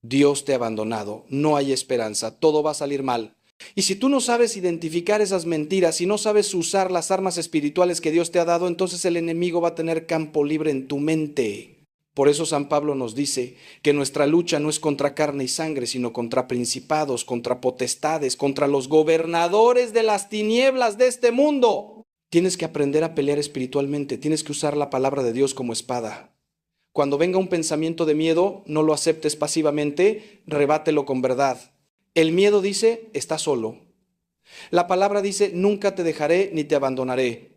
Dios te ha abandonado, no hay esperanza, todo va a salir mal. Y si tú no sabes identificar esas mentiras y no sabes usar las armas espirituales que Dios te ha dado, entonces el enemigo va a tener campo libre en tu mente. Por eso San Pablo nos dice que nuestra lucha no es contra carne y sangre, sino contra principados, contra potestades, contra los gobernadores de las tinieblas de este mundo. Tienes que aprender a pelear espiritualmente, tienes que usar la palabra de Dios como espada. Cuando venga un pensamiento de miedo, no lo aceptes pasivamente, rebátelo con verdad. El miedo dice, estás solo. La palabra dice, nunca te dejaré ni te abandonaré.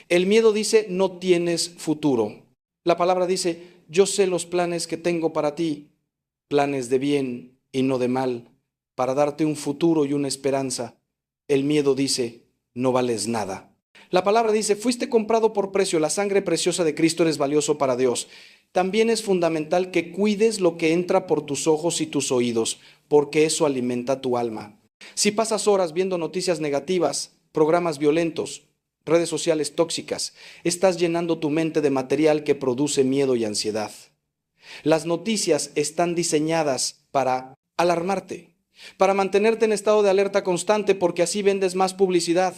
El miedo dice, no tienes futuro. La palabra dice, yo sé los planes que tengo para ti, planes de bien y no de mal, para darte un futuro y una esperanza. El miedo dice, no vales nada. La palabra dice, fuiste comprado por precio, la sangre preciosa de Cristo eres valioso para Dios. También es fundamental que cuides lo que entra por tus ojos y tus oídos, porque eso alimenta tu alma. Si pasas horas viendo noticias negativas, programas violentos, redes sociales tóxicas, estás llenando tu mente de material que produce miedo y ansiedad. Las noticias están diseñadas para alarmarte, para mantenerte en estado de alerta constante porque así vendes más publicidad.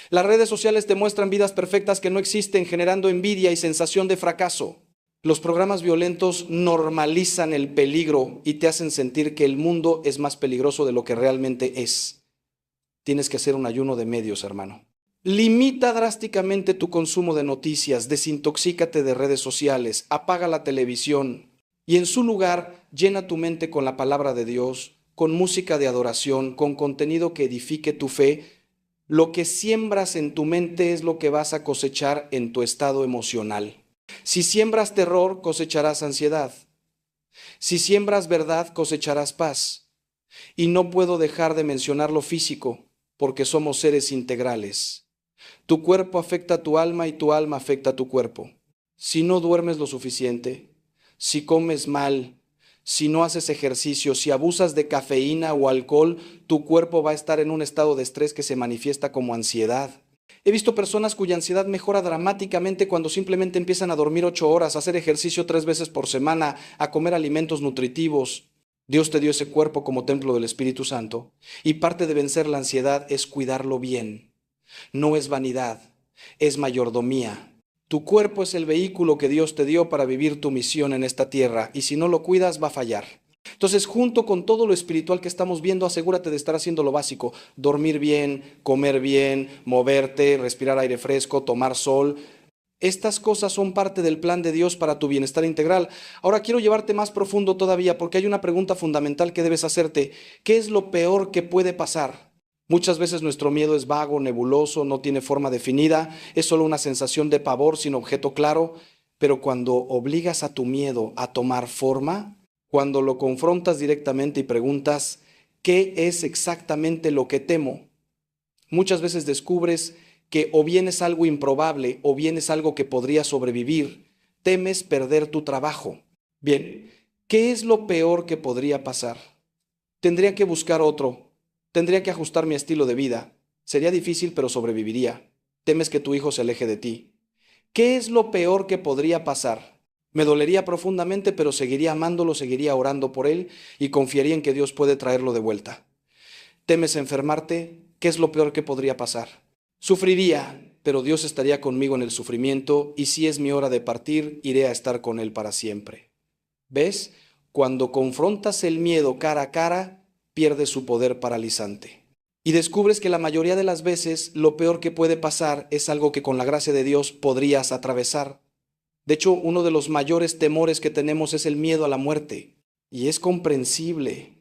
Las redes sociales te muestran vidas perfectas que no existen, generando envidia y sensación de fracaso. Los programas violentos normalizan el peligro y te hacen sentir que el mundo es más peligroso de lo que realmente es. Tienes que hacer un ayuno de medios, hermano. Limita drásticamente tu consumo de noticias, desintoxícate de redes sociales, apaga la televisión y en su lugar llena tu mente con la palabra de Dios, con música de adoración, con contenido que edifique tu fe. Lo que siembras en tu mente es lo que vas a cosechar en tu estado emocional. Si siembras terror, cosecharás ansiedad. Si siembras verdad, cosecharás paz. Y no puedo dejar de mencionar lo físico, porque somos seres integrales. Tu cuerpo afecta a tu alma y tu alma afecta a tu cuerpo. Si no duermes lo suficiente, si comes mal, si no haces ejercicio, si abusas de cafeína o alcohol, tu cuerpo va a estar en un estado de estrés que se manifiesta como ansiedad. He visto personas cuya ansiedad mejora dramáticamente cuando simplemente empiezan a dormir 8 horas, a hacer ejercicio 3 veces por semana, a comer alimentos nutritivos. Dios te dio ese cuerpo como templo del Espíritu Santo, y parte de vencer la ansiedad es cuidarlo bien. No es vanidad, es mayordomía. Tu cuerpo es el vehículo que Dios te dio para vivir tu misión en esta tierra, y si no lo cuidas va a fallar. Entonces, junto con todo lo espiritual que estamos viendo, asegúrate de estar haciendo lo básico: dormir bien, comer bien, moverte, respirar aire fresco, tomar sol. Estas cosas son parte del plan de Dios para tu bienestar integral. Ahora quiero llevarte más profundo todavía, porque hay una pregunta fundamental que debes hacerte. ¿Qué es lo peor que puede pasar? Muchas veces nuestro miedo es vago, nebuloso, no tiene forma definida, es solo una sensación de pavor sin objeto claro, pero cuando obligas a tu miedo a tomar forma, cuando lo confrontas directamente y preguntas, ¿qué es exactamente lo que temo? Muchas veces descubres que o bien es algo improbable o bien es algo que podría sobrevivir. Temes perder tu trabajo. Bien, ¿qué es lo peor que podría pasar? Tendría que buscar otro. Tendría que ajustar mi estilo de vida. Sería difícil, pero sobreviviría. Temes que tu hijo se aleje de ti. ¿Qué es lo peor que podría pasar? Me dolería profundamente, pero seguiría amándolo, seguiría orando por él y confiaría en que Dios puede traerlo de vuelta. ¿Temes enfermarte? ¿Qué es lo peor que podría pasar? Sufriría, pero Dios estaría conmigo en el sufrimiento, y si es mi hora de partir, iré a estar con Él para siempre. ¿Ves? Cuando confrontas el miedo cara a cara, pierde su poder paralizante. Y descubres que la mayoría de las veces lo peor que puede pasar es algo que con la gracia de Dios podrías atravesar. De hecho, uno de los mayores temores que tenemos es el miedo a la muerte. Y es comprensible,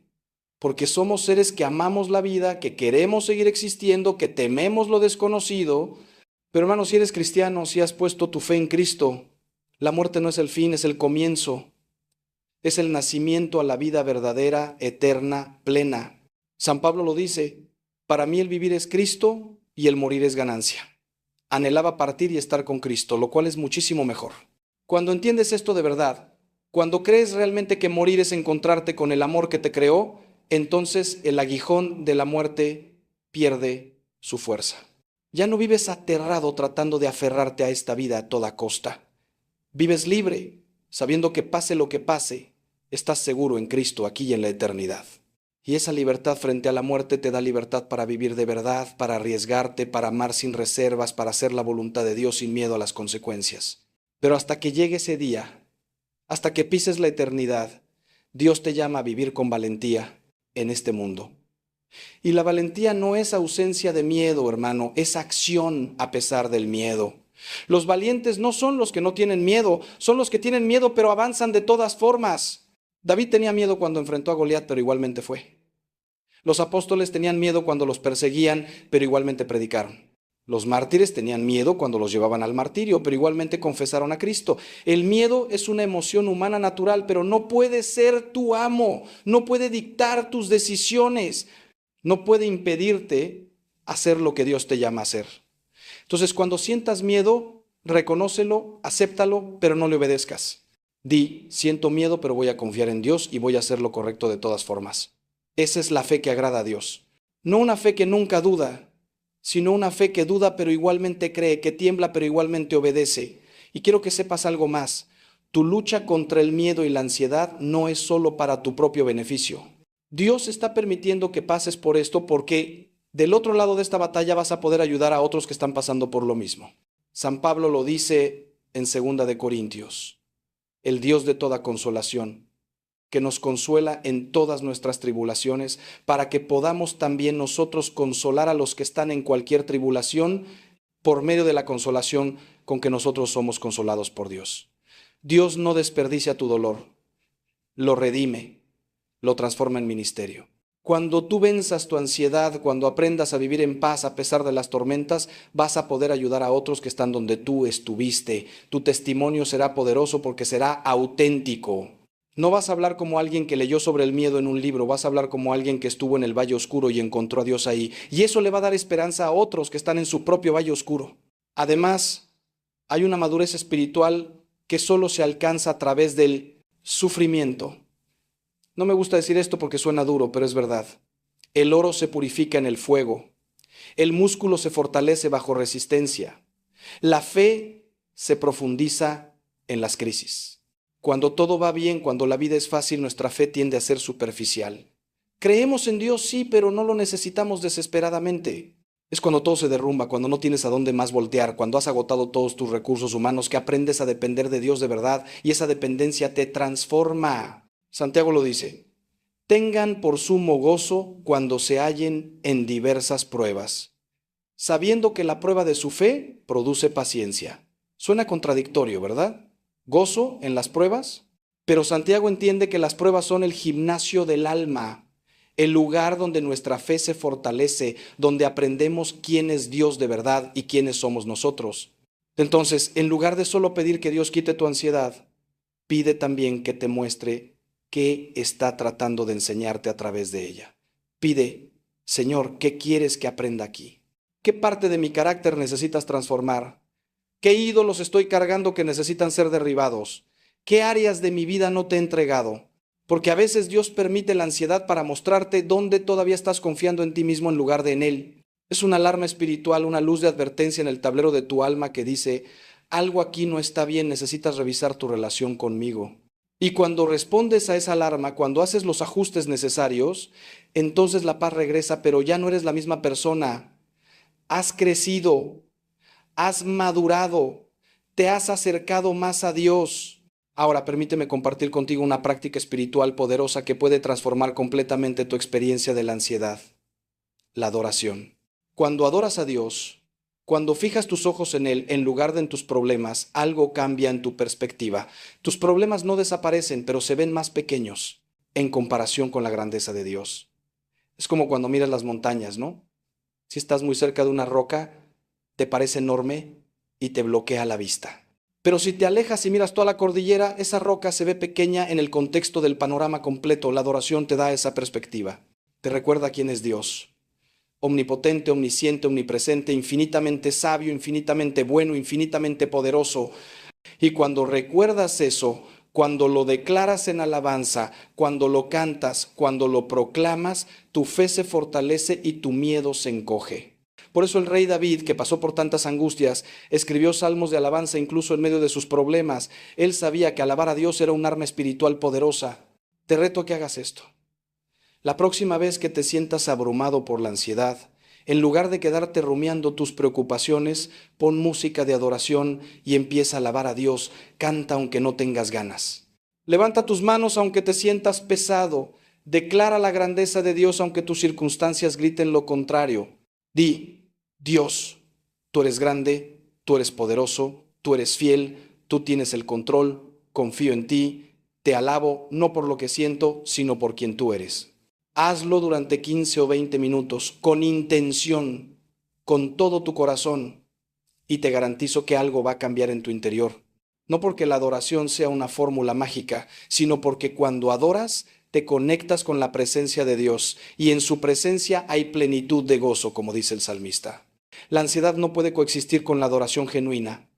porque somos seres que amamos la vida, que queremos seguir existiendo, que tememos lo desconocido. Pero hermano, si eres cristiano, si has puesto tu fe en Cristo, la muerte no es el fin, es el comienzo. Es el nacimiento a la vida verdadera, eterna, plena. San Pablo lo dice: para mí el vivir es Cristo y el morir es ganancia. Anhelaba partir y estar con Cristo, lo cual es muchísimo mejor. Cuando entiendes esto de verdad, cuando crees realmente que morir es encontrarte con el amor que te creó, entonces el aguijón de la muerte pierde su fuerza. Ya no vives aterrado tratando de aferrarte a esta vida a toda costa. Vives libre, sabiendo que pase lo que pase, estás seguro en Cristo aquí y en la eternidad. Y esa libertad frente a la muerte te da libertad para vivir de verdad, para arriesgarte, para amar sin reservas, para hacer la voluntad de Dios sin miedo a las consecuencias. Pero hasta que llegue ese día, hasta que pises la eternidad, Dios te llama a vivir con valentía en este mundo. Y la valentía no es ausencia de miedo, hermano, es acción a pesar del miedo. Los valientes no son los que no tienen miedo, son los que tienen miedo pero avanzan de todas formas. David tenía miedo cuando enfrentó a Goliat, pero igualmente fue. Los apóstoles tenían miedo cuando los perseguían, pero igualmente predicaron. Los mártires tenían miedo cuando los llevaban al martirio, pero igualmente confesaron a Cristo. El miedo es una emoción humana natural, pero no puede ser tu amo, no puede dictar tus decisiones, no puede impedirte hacer lo que Dios te llama a hacer. Entonces, cuando sientas miedo, reconócelo, acéptalo, pero no le obedezcas. Di: siento miedo, pero voy a confiar en Dios y voy a hacer lo correcto de todas formas. Esa es la fe que agrada a Dios. No una fe que nunca duda, sino una fe que duda pero igualmente cree, que tiembla pero igualmente obedece. Y quiero que sepas algo más: tu lucha contra el miedo y la ansiedad no es solo para tu propio beneficio. Dios está permitiendo que pases por esto porque del otro lado de esta batalla vas a poder ayudar a otros que están pasando por lo mismo. San Pablo lo dice en 2 de Corintios: el Dios de toda consolación, que nos consuela en todas nuestras tribulaciones, para que podamos también nosotros consolar a los que están en cualquier tribulación por medio de la consolación con que nosotros somos consolados por Dios. Dios no desperdicia tu dolor, lo redime, lo transforma en ministerio. Cuando tú venzas tu ansiedad, cuando aprendas a vivir en paz a pesar de las tormentas, vas a poder ayudar a otros que están donde tú estuviste. Tu testimonio será poderoso porque será auténtico. No vas a hablar como alguien que leyó sobre el miedo en un libro, vas a hablar como alguien que estuvo en el valle oscuro y encontró a Dios ahí. Y eso le va a dar esperanza a otros que están en su propio valle oscuro. Además, hay una madurez espiritual que solo se alcanza a través del sufrimiento. No me gusta decir esto porque suena duro, pero es verdad. El oro se purifica en el fuego. El músculo se fortalece bajo resistencia. La fe se profundiza en las crisis. Cuando todo va bien, cuando la vida es fácil, nuestra fe tiende a ser superficial. Creemos en Dios, sí, pero no lo necesitamos desesperadamente. Es cuando todo se derrumba, cuando no tienes a dónde más voltear, cuando has agotado todos tus recursos humanos, que aprendes a depender de Dios de verdad y esa dependencia te transforma. Santiago lo dice: tengan por sumo gozo cuando se hallen en diversas pruebas, sabiendo que la prueba de su fe produce paciencia. Suena contradictorio, ¿verdad? Gozo en las pruebas, pero Santiago entiende que las pruebas son el gimnasio del alma, el lugar donde nuestra fe se fortalece, donde aprendemos quién es Dios de verdad y quiénes somos nosotros. Entonces, en lugar de solo pedir que Dios quite tu ansiedad, pide también que te muestre qué está tratando de enseñarte a través de ella. Pide: Señor, ¿qué quieres que aprenda aquí? ¿Qué parte de mi carácter necesitas transformar? ¿Qué ídolos estoy cargando que necesitan ser derribados? ¿Qué áreas de mi vida no te he entregado? Porque a veces Dios permite la ansiedad para mostrarte dónde todavía estás confiando en ti mismo en lugar de en Él. Es una alarma espiritual, una luz de advertencia en el tablero de tu alma que dice: algo aquí no está bien, necesitas revisar tu relación conmigo. Y cuando respondes a esa alarma, cuando haces los ajustes necesarios, entonces la paz regresa, pero ya no eres la misma persona. Has crecido, has madurado, te has acercado más a Dios. Ahora permíteme compartir contigo una práctica espiritual poderosa que puede transformar completamente tu experiencia de la ansiedad: la adoración. Cuando adoras a Dios, cuando fijas tus ojos en Él en lugar de en tus problemas, algo cambia en tu perspectiva. Tus problemas no desaparecen, pero se ven más pequeños en comparación con la grandeza de Dios. Es como cuando miras las montañas, ¿no? Si estás muy cerca de una roca, te parece enorme y te bloquea la vista. Pero si te alejas y miras toda la cordillera, esa roca se ve pequeña en el contexto del panorama completo. La adoración te da esa perspectiva. Te recuerda quién es Dios: omnipotente, omnisciente, omnipresente, infinitamente sabio, infinitamente bueno, infinitamente poderoso. Y cuando recuerdas eso, cuando lo declaras en alabanza, cuando lo cantas, cuando lo proclamas, tu fe se fortalece y tu miedo se encoge. Por eso el rey David, que pasó por tantas angustias, escribió salmos de alabanza incluso en medio de sus problemas. Él sabía que alabar a Dios era un arma espiritual poderosa. Te reto a que hagas esto. La próxima vez que te sientas abrumado por la ansiedad, en lugar de quedarte rumiando tus preocupaciones, pon música de adoración y empieza a alabar a Dios. Canta aunque no tengas ganas. Levanta tus manos aunque te sientas pesado. Declara la grandeza de Dios aunque tus circunstancias griten lo contrario. Di: Dios, tú eres grande, tú eres poderoso, tú eres fiel, tú tienes el control, confío en ti, te alabo no por lo que siento, sino por quien tú eres. Hazlo durante 15 o 20 minutos, con intención, con todo tu corazón, y te garantizo que algo va a cambiar en tu interior. No porque la adoración sea una fórmula mágica, sino porque cuando adoras, te conectas con la presencia de Dios, y en su presencia hay plenitud de gozo, como dice el salmista. La ansiedad no puede coexistir con la adoración genuina.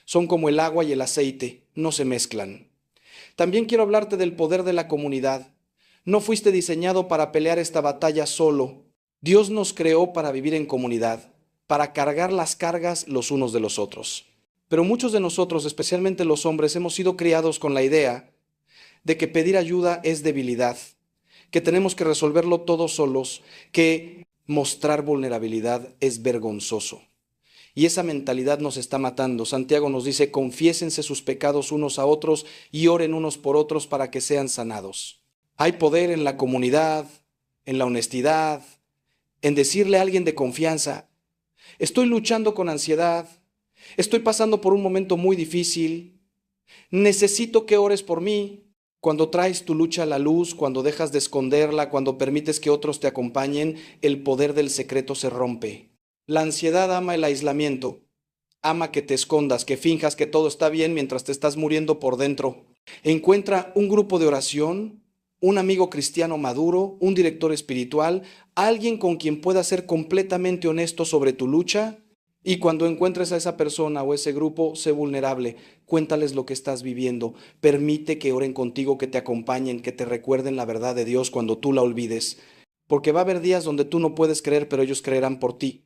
Son como el agua y el aceite, no se mezclan. También quiero hablarte del poder de la comunidad. No fuiste diseñado para pelear esta batalla solo. Dios nos creó para vivir en comunidad, para cargar las cargas los unos de los otros. Pero muchos de nosotros, especialmente los hombres, hemos sido criados con la idea de que pedir ayuda es debilidad, que tenemos que resolverlo todos solos, que mostrar vulnerabilidad es vergonzoso. Y esa mentalidad nos está matando. Santiago nos dice: confiésense sus pecados unos a otros y oren unos por otros para que sean sanados. Hay poder en la comunidad, en la honestidad, en decirle a alguien de confianza: estoy luchando con ansiedad, estoy pasando por un momento muy difícil, necesito que ores por mí. Cuando traes tu lucha a la luz, cuando dejas de esconderla, cuando permites que otros te acompañen, el poder del secreto se rompe. La ansiedad ama el aislamiento, ama que te escondas, que finjas que todo está bien mientras te estás muriendo por dentro. Encuentra un grupo de oración, un amigo cristiano maduro, un director espiritual, alguien con quien puedas ser completamente honesto sobre tu lucha. Y cuando encuentres a esa persona o ese grupo, sé vulnerable, cuéntales lo que estás viviendo, permite que oren contigo, que te acompañen, que te recuerden la verdad de Dios cuando tú la olvides. Porque va a haber días donde tú no puedes creer, pero ellos creerán por ti.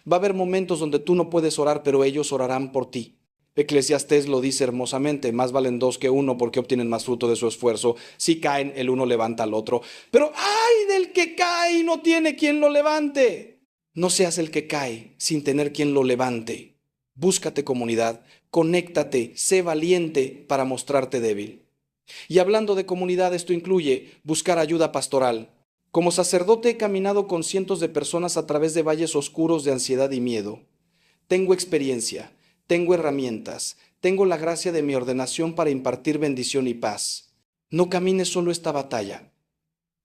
Va a haber momentos donde tú no puedes orar, pero ellos orarán por ti. Eclesiastés lo dice hermosamente, más valen dos que uno porque obtienen más fruto de su esfuerzo. Si caen, el uno levanta al otro. Pero ¡ay del que cae y no tiene quien lo levante! No seas el que cae sin tener quien lo levante. Búscate comunidad, conéctate, sé valiente para mostrarte débil. Y hablando de comunidad, esto incluye buscar ayuda pastoral. Como sacerdote he caminado con cientos de personas a través de valles oscuros de ansiedad y miedo. Tengo experiencia, tengo herramientas, tengo la gracia de mi ordenación para impartir bendición y paz. No camines solo esta batalla.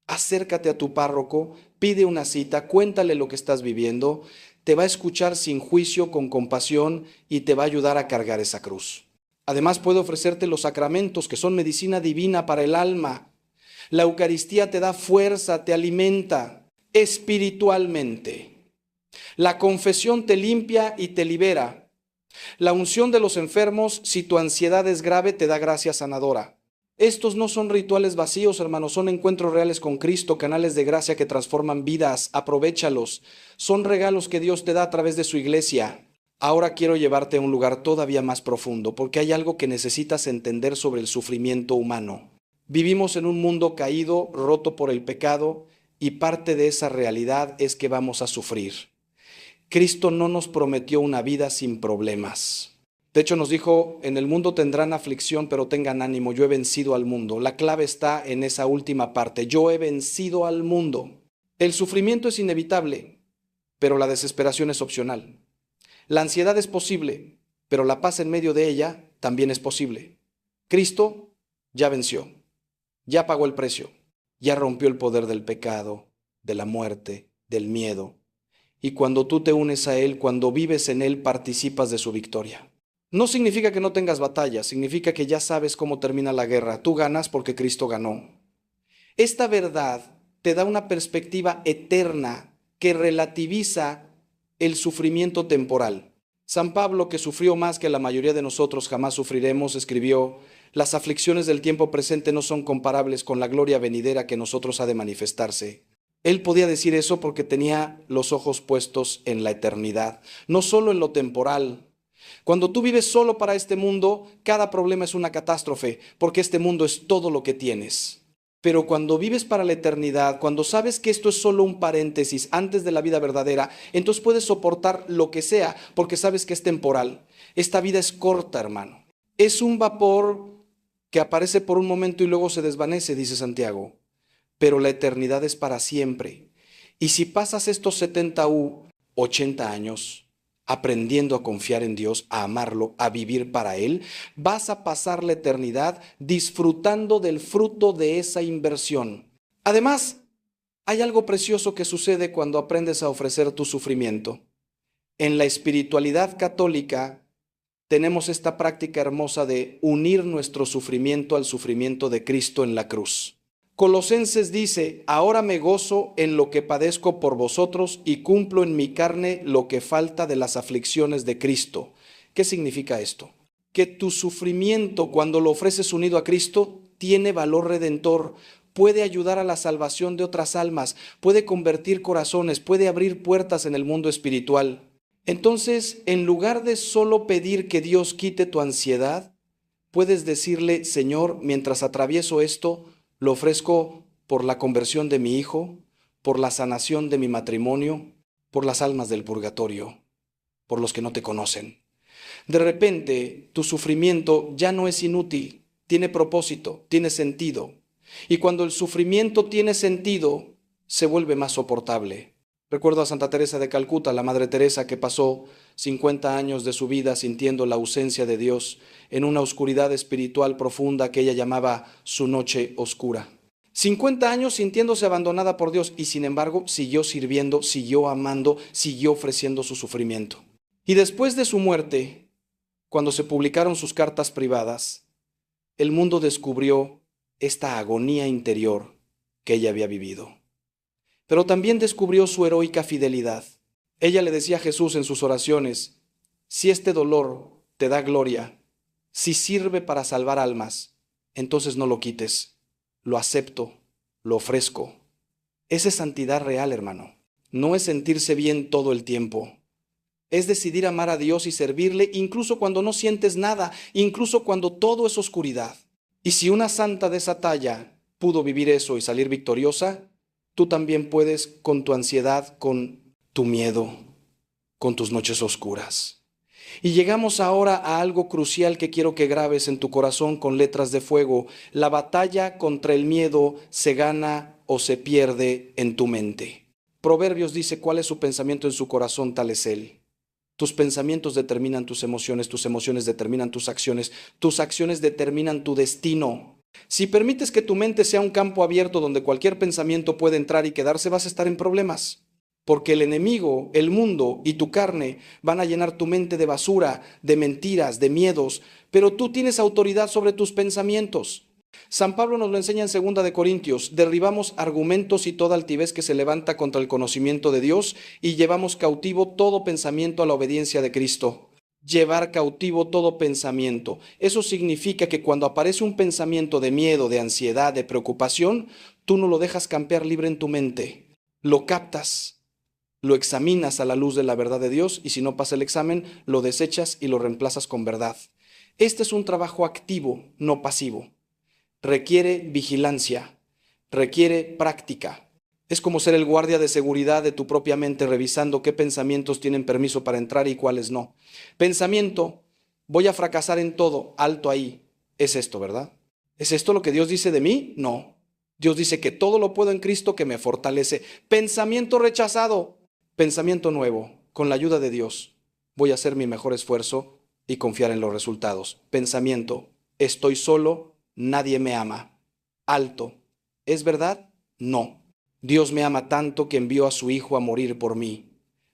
Acércate a tu párroco, pide una cita, cuéntale lo que estás viviendo, te va a escuchar sin juicio, con compasión y te va a ayudar a cargar esa cruz. Además puede ofrecerte los sacramentos que son medicina divina para el alma. La Eucaristía te da fuerza, te alimenta espiritualmente. La confesión te limpia y te libera. La unción de los enfermos, si tu ansiedad es grave, te da gracia sanadora. Estos no son rituales vacíos, hermanos, son encuentros reales con Cristo, canales de gracia que transforman vidas. Aprovéchalos. Son regalos que Dios te da a través de su iglesia. Ahora quiero llevarte a un lugar todavía más profundo, porque hay algo que necesitas entender sobre el sufrimiento humano. Vivimos en un mundo caído, roto por el pecado, y parte de esa realidad es que vamos a sufrir. Cristo no nos prometió una vida sin problemas. De hecho, nos dijo, en el mundo tendrán aflicción, pero tengan ánimo, yo he vencido al mundo. La clave está en esa última parte, yo he vencido al mundo. El sufrimiento es inevitable, pero la desesperación es opcional. La ansiedad es posible, pero la paz en medio de ella también es posible. Cristo ya venció, ya pagó el precio, ya rompió el poder del pecado, de la muerte, del miedo. Y cuando tú te unes a Él, cuando vives en Él, participas de su victoria. No significa que no tengas batalla, significa que ya sabes cómo termina la guerra. Tú ganas porque Cristo ganó. Esta verdad te da una perspectiva eterna que relativiza el sufrimiento temporal. San Pablo, que sufrió más que la mayoría de nosotros jamás sufriremos, escribió: las aflicciones del tiempo presente no son comparables con la gloria venidera que en nosotros ha de manifestarse. Él podía decir eso porque tenía los ojos puestos en la eternidad, no solo en lo temporal. Cuando tú vives solo para este mundo, cada problema es una catástrofe, porque este mundo es todo lo que tienes. Pero cuando vives para la eternidad, cuando sabes que esto es solo un paréntesis antes de la vida verdadera, entonces puedes soportar lo que sea, porque sabes que es temporal. Esta vida es corta, hermano. Es un vapor que aparece por un momento y luego se desvanece, dice Santiago. Pero la eternidad es para siempre. Y si pasas estos 70 u 80 años aprendiendo a confiar en Dios, a amarlo, a vivir para Él, vas a pasar la eternidad disfrutando del fruto de esa inversión. Además, hay algo precioso que sucede cuando aprendes a ofrecer tu sufrimiento. En la espiritualidad católica tenemos esta práctica hermosa de unir nuestro sufrimiento al sufrimiento de Cristo en la cruz. Colosenses dice: ahora me gozo en lo que padezco por vosotros y cumplo en mi carne lo que falta de las aflicciones de Cristo. ¿Qué significa esto? Que tu sufrimiento, cuando lo ofreces unido a Cristo, tiene valor redentor, puede ayudar a la salvación de otras almas, puede convertir corazones, puede abrir puertas en el mundo espiritual. Entonces, en lugar de solo pedir que Dios quite tu ansiedad, puedes decirle: Señor, mientras atravieso esto, lo ofrezco por la conversión de mi hijo, por la sanación de mi matrimonio, por las almas del purgatorio, por los que no te conocen. De repente, tu sufrimiento ya no es inútil, tiene propósito, tiene sentido. Y cuando el sufrimiento tiene sentido, se vuelve más soportable. Recuerdo a Santa Teresa de Calcuta, la Madre Teresa, que pasó 50 años de su vida sintiendo la ausencia de Dios en una oscuridad espiritual profunda que ella llamaba su noche oscura. 50 años sintiéndose abandonada por Dios y sin embargo siguió sirviendo, siguió amando, siguió ofreciendo su sufrimiento. Y después de su muerte, cuando se publicaron sus cartas privadas, el mundo descubrió esta agonía interior que ella había vivido. Pero también descubrió su heroica fidelidad. Ella le decía a Jesús en sus oraciones, si este dolor te da gloria, si sirve para salvar almas, entonces no lo quites, lo acepto, lo ofrezco. Esa es santidad real, hermano. No es sentirse bien todo el tiempo. Es decidir amar a Dios y servirle incluso cuando no sientes nada, incluso cuando todo es oscuridad. Y si una santa de esa talla pudo vivir eso y salir victoriosa, tú también puedes con tu ansiedad, con tu miedo, con tus noches oscuras. Y llegamos ahora a algo crucial que quiero que grabes en tu corazón con letras de fuego. La batalla contra el miedo se gana o se pierde en tu mente. Proverbios dice cuál es su pensamiento en su corazón, tal es él. Tus pensamientos determinan tus emociones determinan tus acciones determinan tu destino. Si permites que tu mente sea un campo abierto donde cualquier pensamiento puede entrar y quedarse, vas a estar en problemas. Porque el enemigo, el mundo y tu carne van a llenar tu mente de basura, de mentiras, de miedos, pero tú tienes autoridad sobre tus pensamientos. San Pablo nos lo enseña en 2 de Corintios, derribamos argumentos y toda altivez que se levanta contra el conocimiento de Dios y llevamos cautivo todo pensamiento a la obediencia de Cristo. Llevar cautivo todo pensamiento. Eso significa que cuando aparece un pensamiento de miedo, de ansiedad, de preocupación, tú no lo dejas campear libre en tu mente. Lo captas, lo examinas a la luz de la verdad de Dios y si no pasa el examen, lo desechas y lo reemplazas con verdad. Este es un trabajo activo, no pasivo. Requiere vigilancia, requiere práctica. Es como ser el guardia de seguridad de tu propia mente revisando qué pensamientos tienen permiso para entrar y cuáles no. Pensamiento, voy a fracasar en todo, alto ahí. Es esto, ¿verdad? ¿Es esto lo que Dios dice de mí? No. Dios dice que todo lo puedo en Cristo que me fortalece. Pensamiento rechazado, pensamiento nuevo, con la ayuda de Dios. Voy a hacer mi mejor esfuerzo y confiar en los resultados. Pensamiento, estoy solo. Nadie me ama. Alto. ¿Es verdad? No. Dios me ama tanto que envió a su Hijo a morir por mí.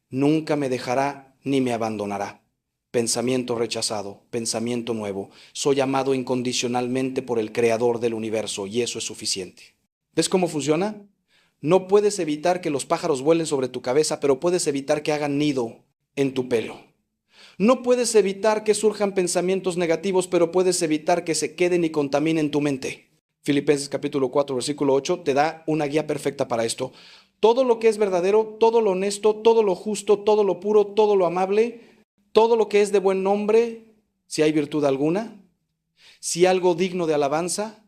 Nunca me dejará ni me abandonará. Pensamiento rechazado, pensamiento nuevo. Soy amado incondicionalmente por el Creador del universo y eso es suficiente. ¿Ves cómo funciona? No puedes evitar que los pájaros vuelen sobre tu cabeza, pero puedes evitar que hagan nido en tu pelo. No puedes evitar que surjan pensamientos negativos, pero puedes evitar que se queden y contaminen tu mente. Filipenses capítulo 4, versículo 8 te da una guía perfecta para esto. Todo lo que es verdadero, todo lo honesto, todo lo justo, todo lo puro, todo lo amable, todo lo que es de buen nombre, si hay virtud alguna, si algo digno de alabanza,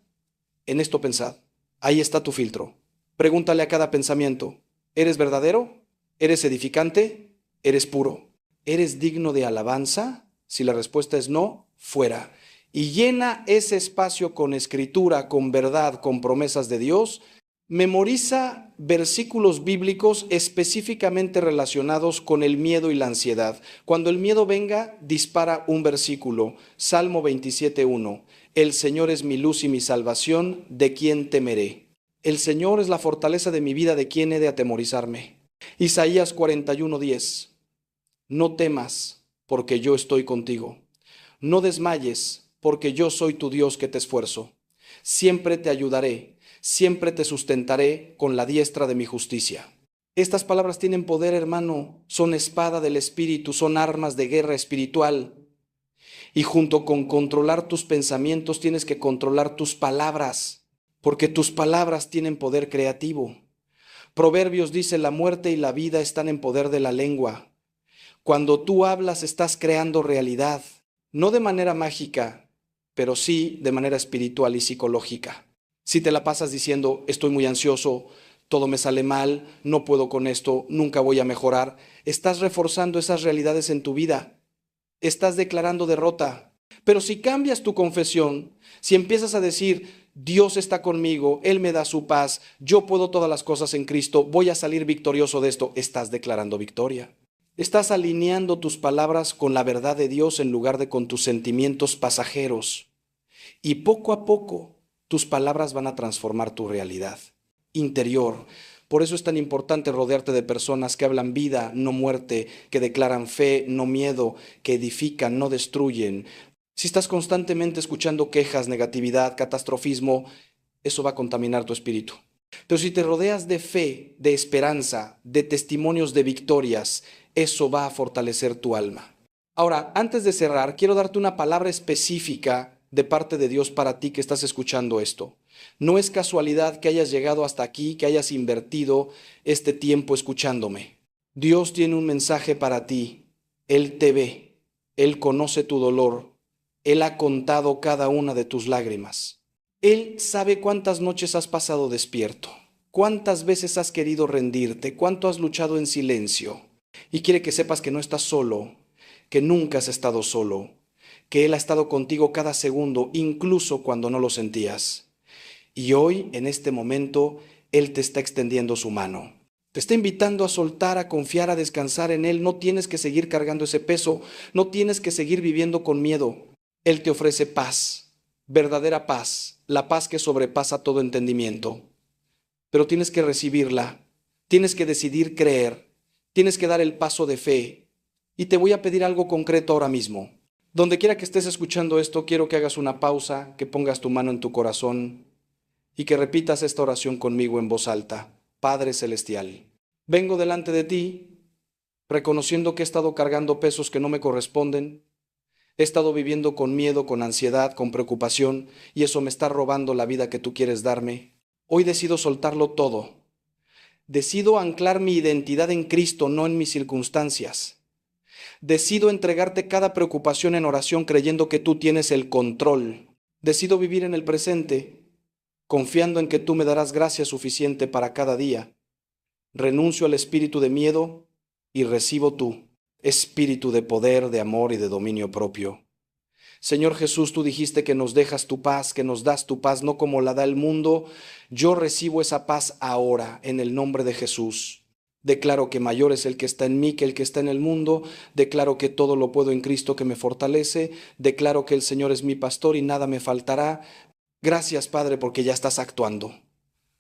en esto pensad. Ahí está tu filtro. Pregúntale a cada pensamiento, ¿eres verdadero? ¿Eres edificante? ¿Eres puro? ¿Eres digno de alabanza? Si la respuesta es no, fuera. Y llena ese espacio con escritura, con verdad, con promesas de Dios. Memoriza versículos bíblicos específicamente relacionados con el miedo y la ansiedad. Cuando el miedo venga, dispara un versículo. Salmo 27:1. El Señor es mi luz y mi salvación, ¿de quién temeré? El Señor es la fortaleza de mi vida, ¿de quién he de atemorizarme? Isaías 41:10. No temas, porque yo estoy contigo. No desmayes, porque yo soy tu Dios que te esfuerzo. Siempre te ayudaré, siempre te sustentaré con la diestra de mi justicia. Estas palabras tienen poder, hermano, son espada del Espíritu, son armas de guerra espiritual. Y junto con controlar tus pensamientos, tienes que controlar tus palabras, porque tus palabras tienen poder creativo. Proverbios dice, la muerte y la vida están en poder de la lengua. Cuando tú hablas, estás creando realidad, no de manera mágica, pero sí de manera espiritual y psicológica. Si te la pasas diciendo, estoy muy ansioso, todo me sale mal, no puedo con esto, nunca voy a mejorar, estás reforzando esas realidades en tu vida. Estás declarando derrota. Pero si cambias tu confesión, si empiezas a decir, Dios está conmigo, Él me da su paz, yo puedo todas las cosas en Cristo, voy a salir victorioso de esto, estás declarando victoria. Estás alineando tus palabras con la verdad de Dios en lugar de con tus sentimientos pasajeros. Y poco a poco tus palabras van a transformar tu realidad interior. Por eso es tan importante rodearte de personas que hablan vida, no muerte, que declaran fe, no miedo, que edifican, no destruyen. Si estás constantemente escuchando quejas, negatividad, catastrofismo, eso va a contaminar tu espíritu. Pero si te rodeas de fe, de esperanza, de testimonios de victorias, eso va a fortalecer tu alma. Ahora, antes de cerrar, quiero darte una palabra específica de parte de Dios para ti que estás escuchando esto. No es casualidad que hayas llegado hasta aquí, que hayas invertido este tiempo escuchándome. Dios tiene un mensaje para ti. Él te ve, Él conoce tu dolor, Él ha contado cada una de tus lágrimas. Él sabe cuántas noches has pasado despierto, cuántas veces has querido rendirte, cuánto has luchado en silencio. Y quiere que sepas que no estás solo, que nunca has estado solo, que Él ha estado contigo cada segundo, incluso cuando no lo sentías. Y hoy, en este momento, Él te está extendiendo su mano. Te está invitando a soltar, a confiar, a descansar en Él. No tienes que seguir cargando ese peso, no tienes que seguir viviendo con miedo. Él te ofrece paz, verdadera paz, la paz que sobrepasa todo entendimiento. Pero tienes que recibirla, tienes que decidir creer, tienes que dar el paso de fe. Y te voy a pedir algo concreto ahora mismo. Donde quiera que estés escuchando esto, quiero que hagas una pausa, que pongas tu mano en tu corazón y que repitas esta oración conmigo en voz alta. Padre Celestial, vengo delante de ti, reconociendo que he estado cargando pesos que no me corresponden. He estado viviendo con miedo, con ansiedad, con preocupación, y eso me está robando la vida que tú quieres darme. Hoy decido soltarlo todo. Decido anclar mi identidad en Cristo, no en mis circunstancias. Decido entregarte cada preocupación en oración creyendo que tú tienes el control. Decido vivir en el presente, confiando en que tú me darás gracia suficiente para cada día. Renuncio al espíritu de miedo y recibo tú, espíritu de poder, de amor y de dominio propio. Señor Jesús, tú dijiste que nos dejas tu paz, que nos das tu paz, no como la da el mundo. Yo recibo esa paz ahora, en el nombre de Jesús. Declaro que mayor es el que está en mí que el que está en el mundo. Declaro que todo lo puedo en Cristo que me fortalece. Declaro que el Señor es mi pastor y nada me faltará. Gracias, Padre, porque ya estás actuando,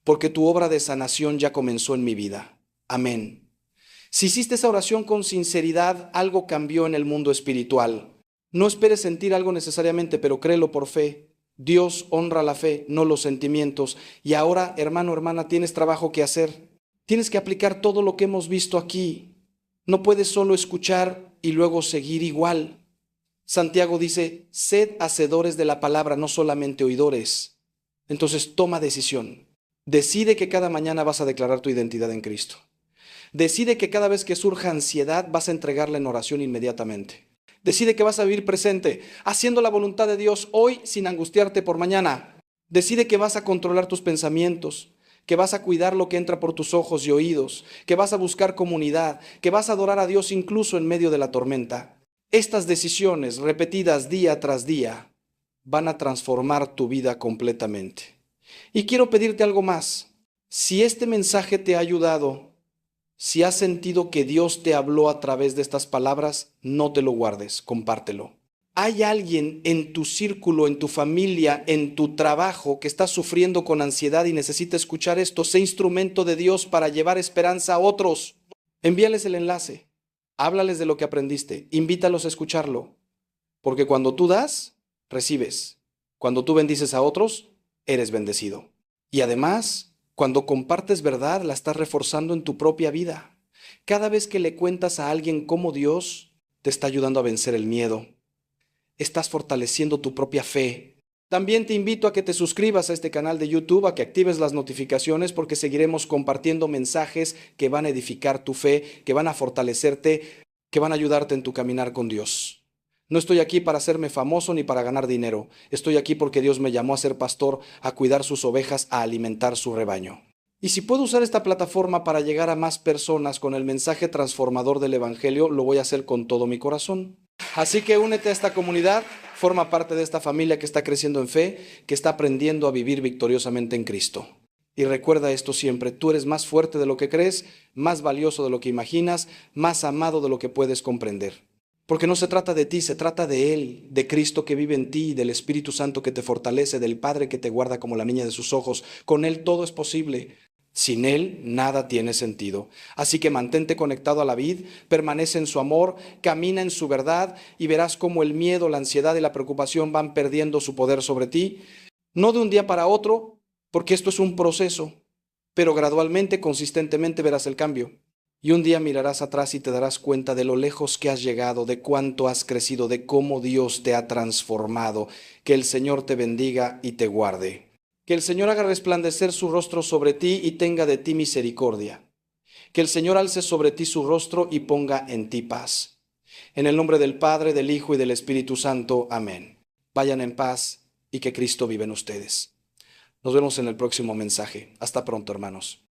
porque tu obra de sanación ya comenzó en mi vida. Amén. Si hiciste esa oración con sinceridad, algo cambió en el mundo espiritual. No esperes sentir algo necesariamente, pero créelo por fe. Dios honra la fe, no los sentimientos. Y ahora, hermano, hermana, tienes trabajo que hacer. Tienes que aplicar todo lo que hemos visto aquí. No puedes solo escuchar y luego seguir igual. Santiago dice, sed hacedores de la palabra, no solamente oidores. Entonces toma decisión. Decide que cada mañana vas a declarar tu identidad en Cristo. Decide que cada vez que surja ansiedad vas a entregarla en oración inmediatamente. Decide que vas a vivir presente, haciendo la voluntad de Dios hoy sin angustiarte por mañana. Decide que vas a controlar tus pensamientos, que vas a cuidar lo que entra por tus ojos y oídos, que vas a buscar comunidad, que vas a adorar a Dios incluso en medio de la tormenta. Estas decisiones, repetidas día tras día, van a transformar tu vida completamente. Y quiero pedirte algo más. Si este mensaje te ha ayudado, si has sentido que Dios te habló a través de estas palabras, no te lo guardes, compártelo. ¿Hay alguien en tu círculo, en tu familia, en tu trabajo que está sufriendo con ansiedad y necesita escuchar esto? Sé instrumento de Dios para llevar esperanza a otros. Envíales el enlace. Háblales de lo que aprendiste. Invítalos a escucharlo. Porque cuando tú das, recibes. Cuando tú bendices a otros, eres bendecido. Y además, cuando compartes verdad, la estás reforzando en tu propia vida. Cada vez que le cuentas a alguien cómo Dios te está ayudando a vencer el miedo, estás fortaleciendo tu propia fe. También te invito a que te suscribas a este canal de YouTube, a que actives las notificaciones, porque seguiremos compartiendo mensajes que van a edificar tu fe, que van a fortalecerte, que van a ayudarte en tu caminar con Dios. No estoy aquí para hacerme famoso ni para ganar dinero. Estoy aquí porque Dios me llamó a ser pastor, a cuidar sus ovejas, a alimentar su rebaño. Y si puedo usar esta plataforma para llegar a más personas con el mensaje transformador del Evangelio, lo voy a hacer con todo mi corazón. Así que únete a esta comunidad, forma parte de esta familia que está creciendo en fe, que está aprendiendo a vivir victoriosamente en Cristo. Y recuerda esto siempre, tú eres más fuerte de lo que crees, más valioso de lo que imaginas, más amado de lo que puedes comprender. Porque no se trata de ti, se trata de Él, de Cristo que vive en ti, del Espíritu Santo que te fortalece, del Padre que te guarda como la niña de sus ojos. Con Él todo es posible. Sin Él nada tiene sentido. Así que mantente conectado a la vid, permanece en su amor, camina en su verdad y verás cómo el miedo, la ansiedad y la preocupación van perdiendo su poder sobre ti. No de un día para otro, porque esto es un proceso, pero gradualmente, consistentemente verás el cambio. Y un día mirarás atrás y te darás cuenta de lo lejos que has llegado, de cuánto has crecido, de cómo Dios te ha transformado. Que el Señor te bendiga y te guarde. Que el Señor haga resplandecer su rostro sobre ti y tenga de ti misericordia. Que el Señor alce sobre ti su rostro y ponga en ti paz. En el nombre del Padre, del Hijo y del Espíritu Santo. Amén. Vayan en paz y que Cristo vive en ustedes. Nos vemos en el próximo mensaje. Hasta pronto, hermanos.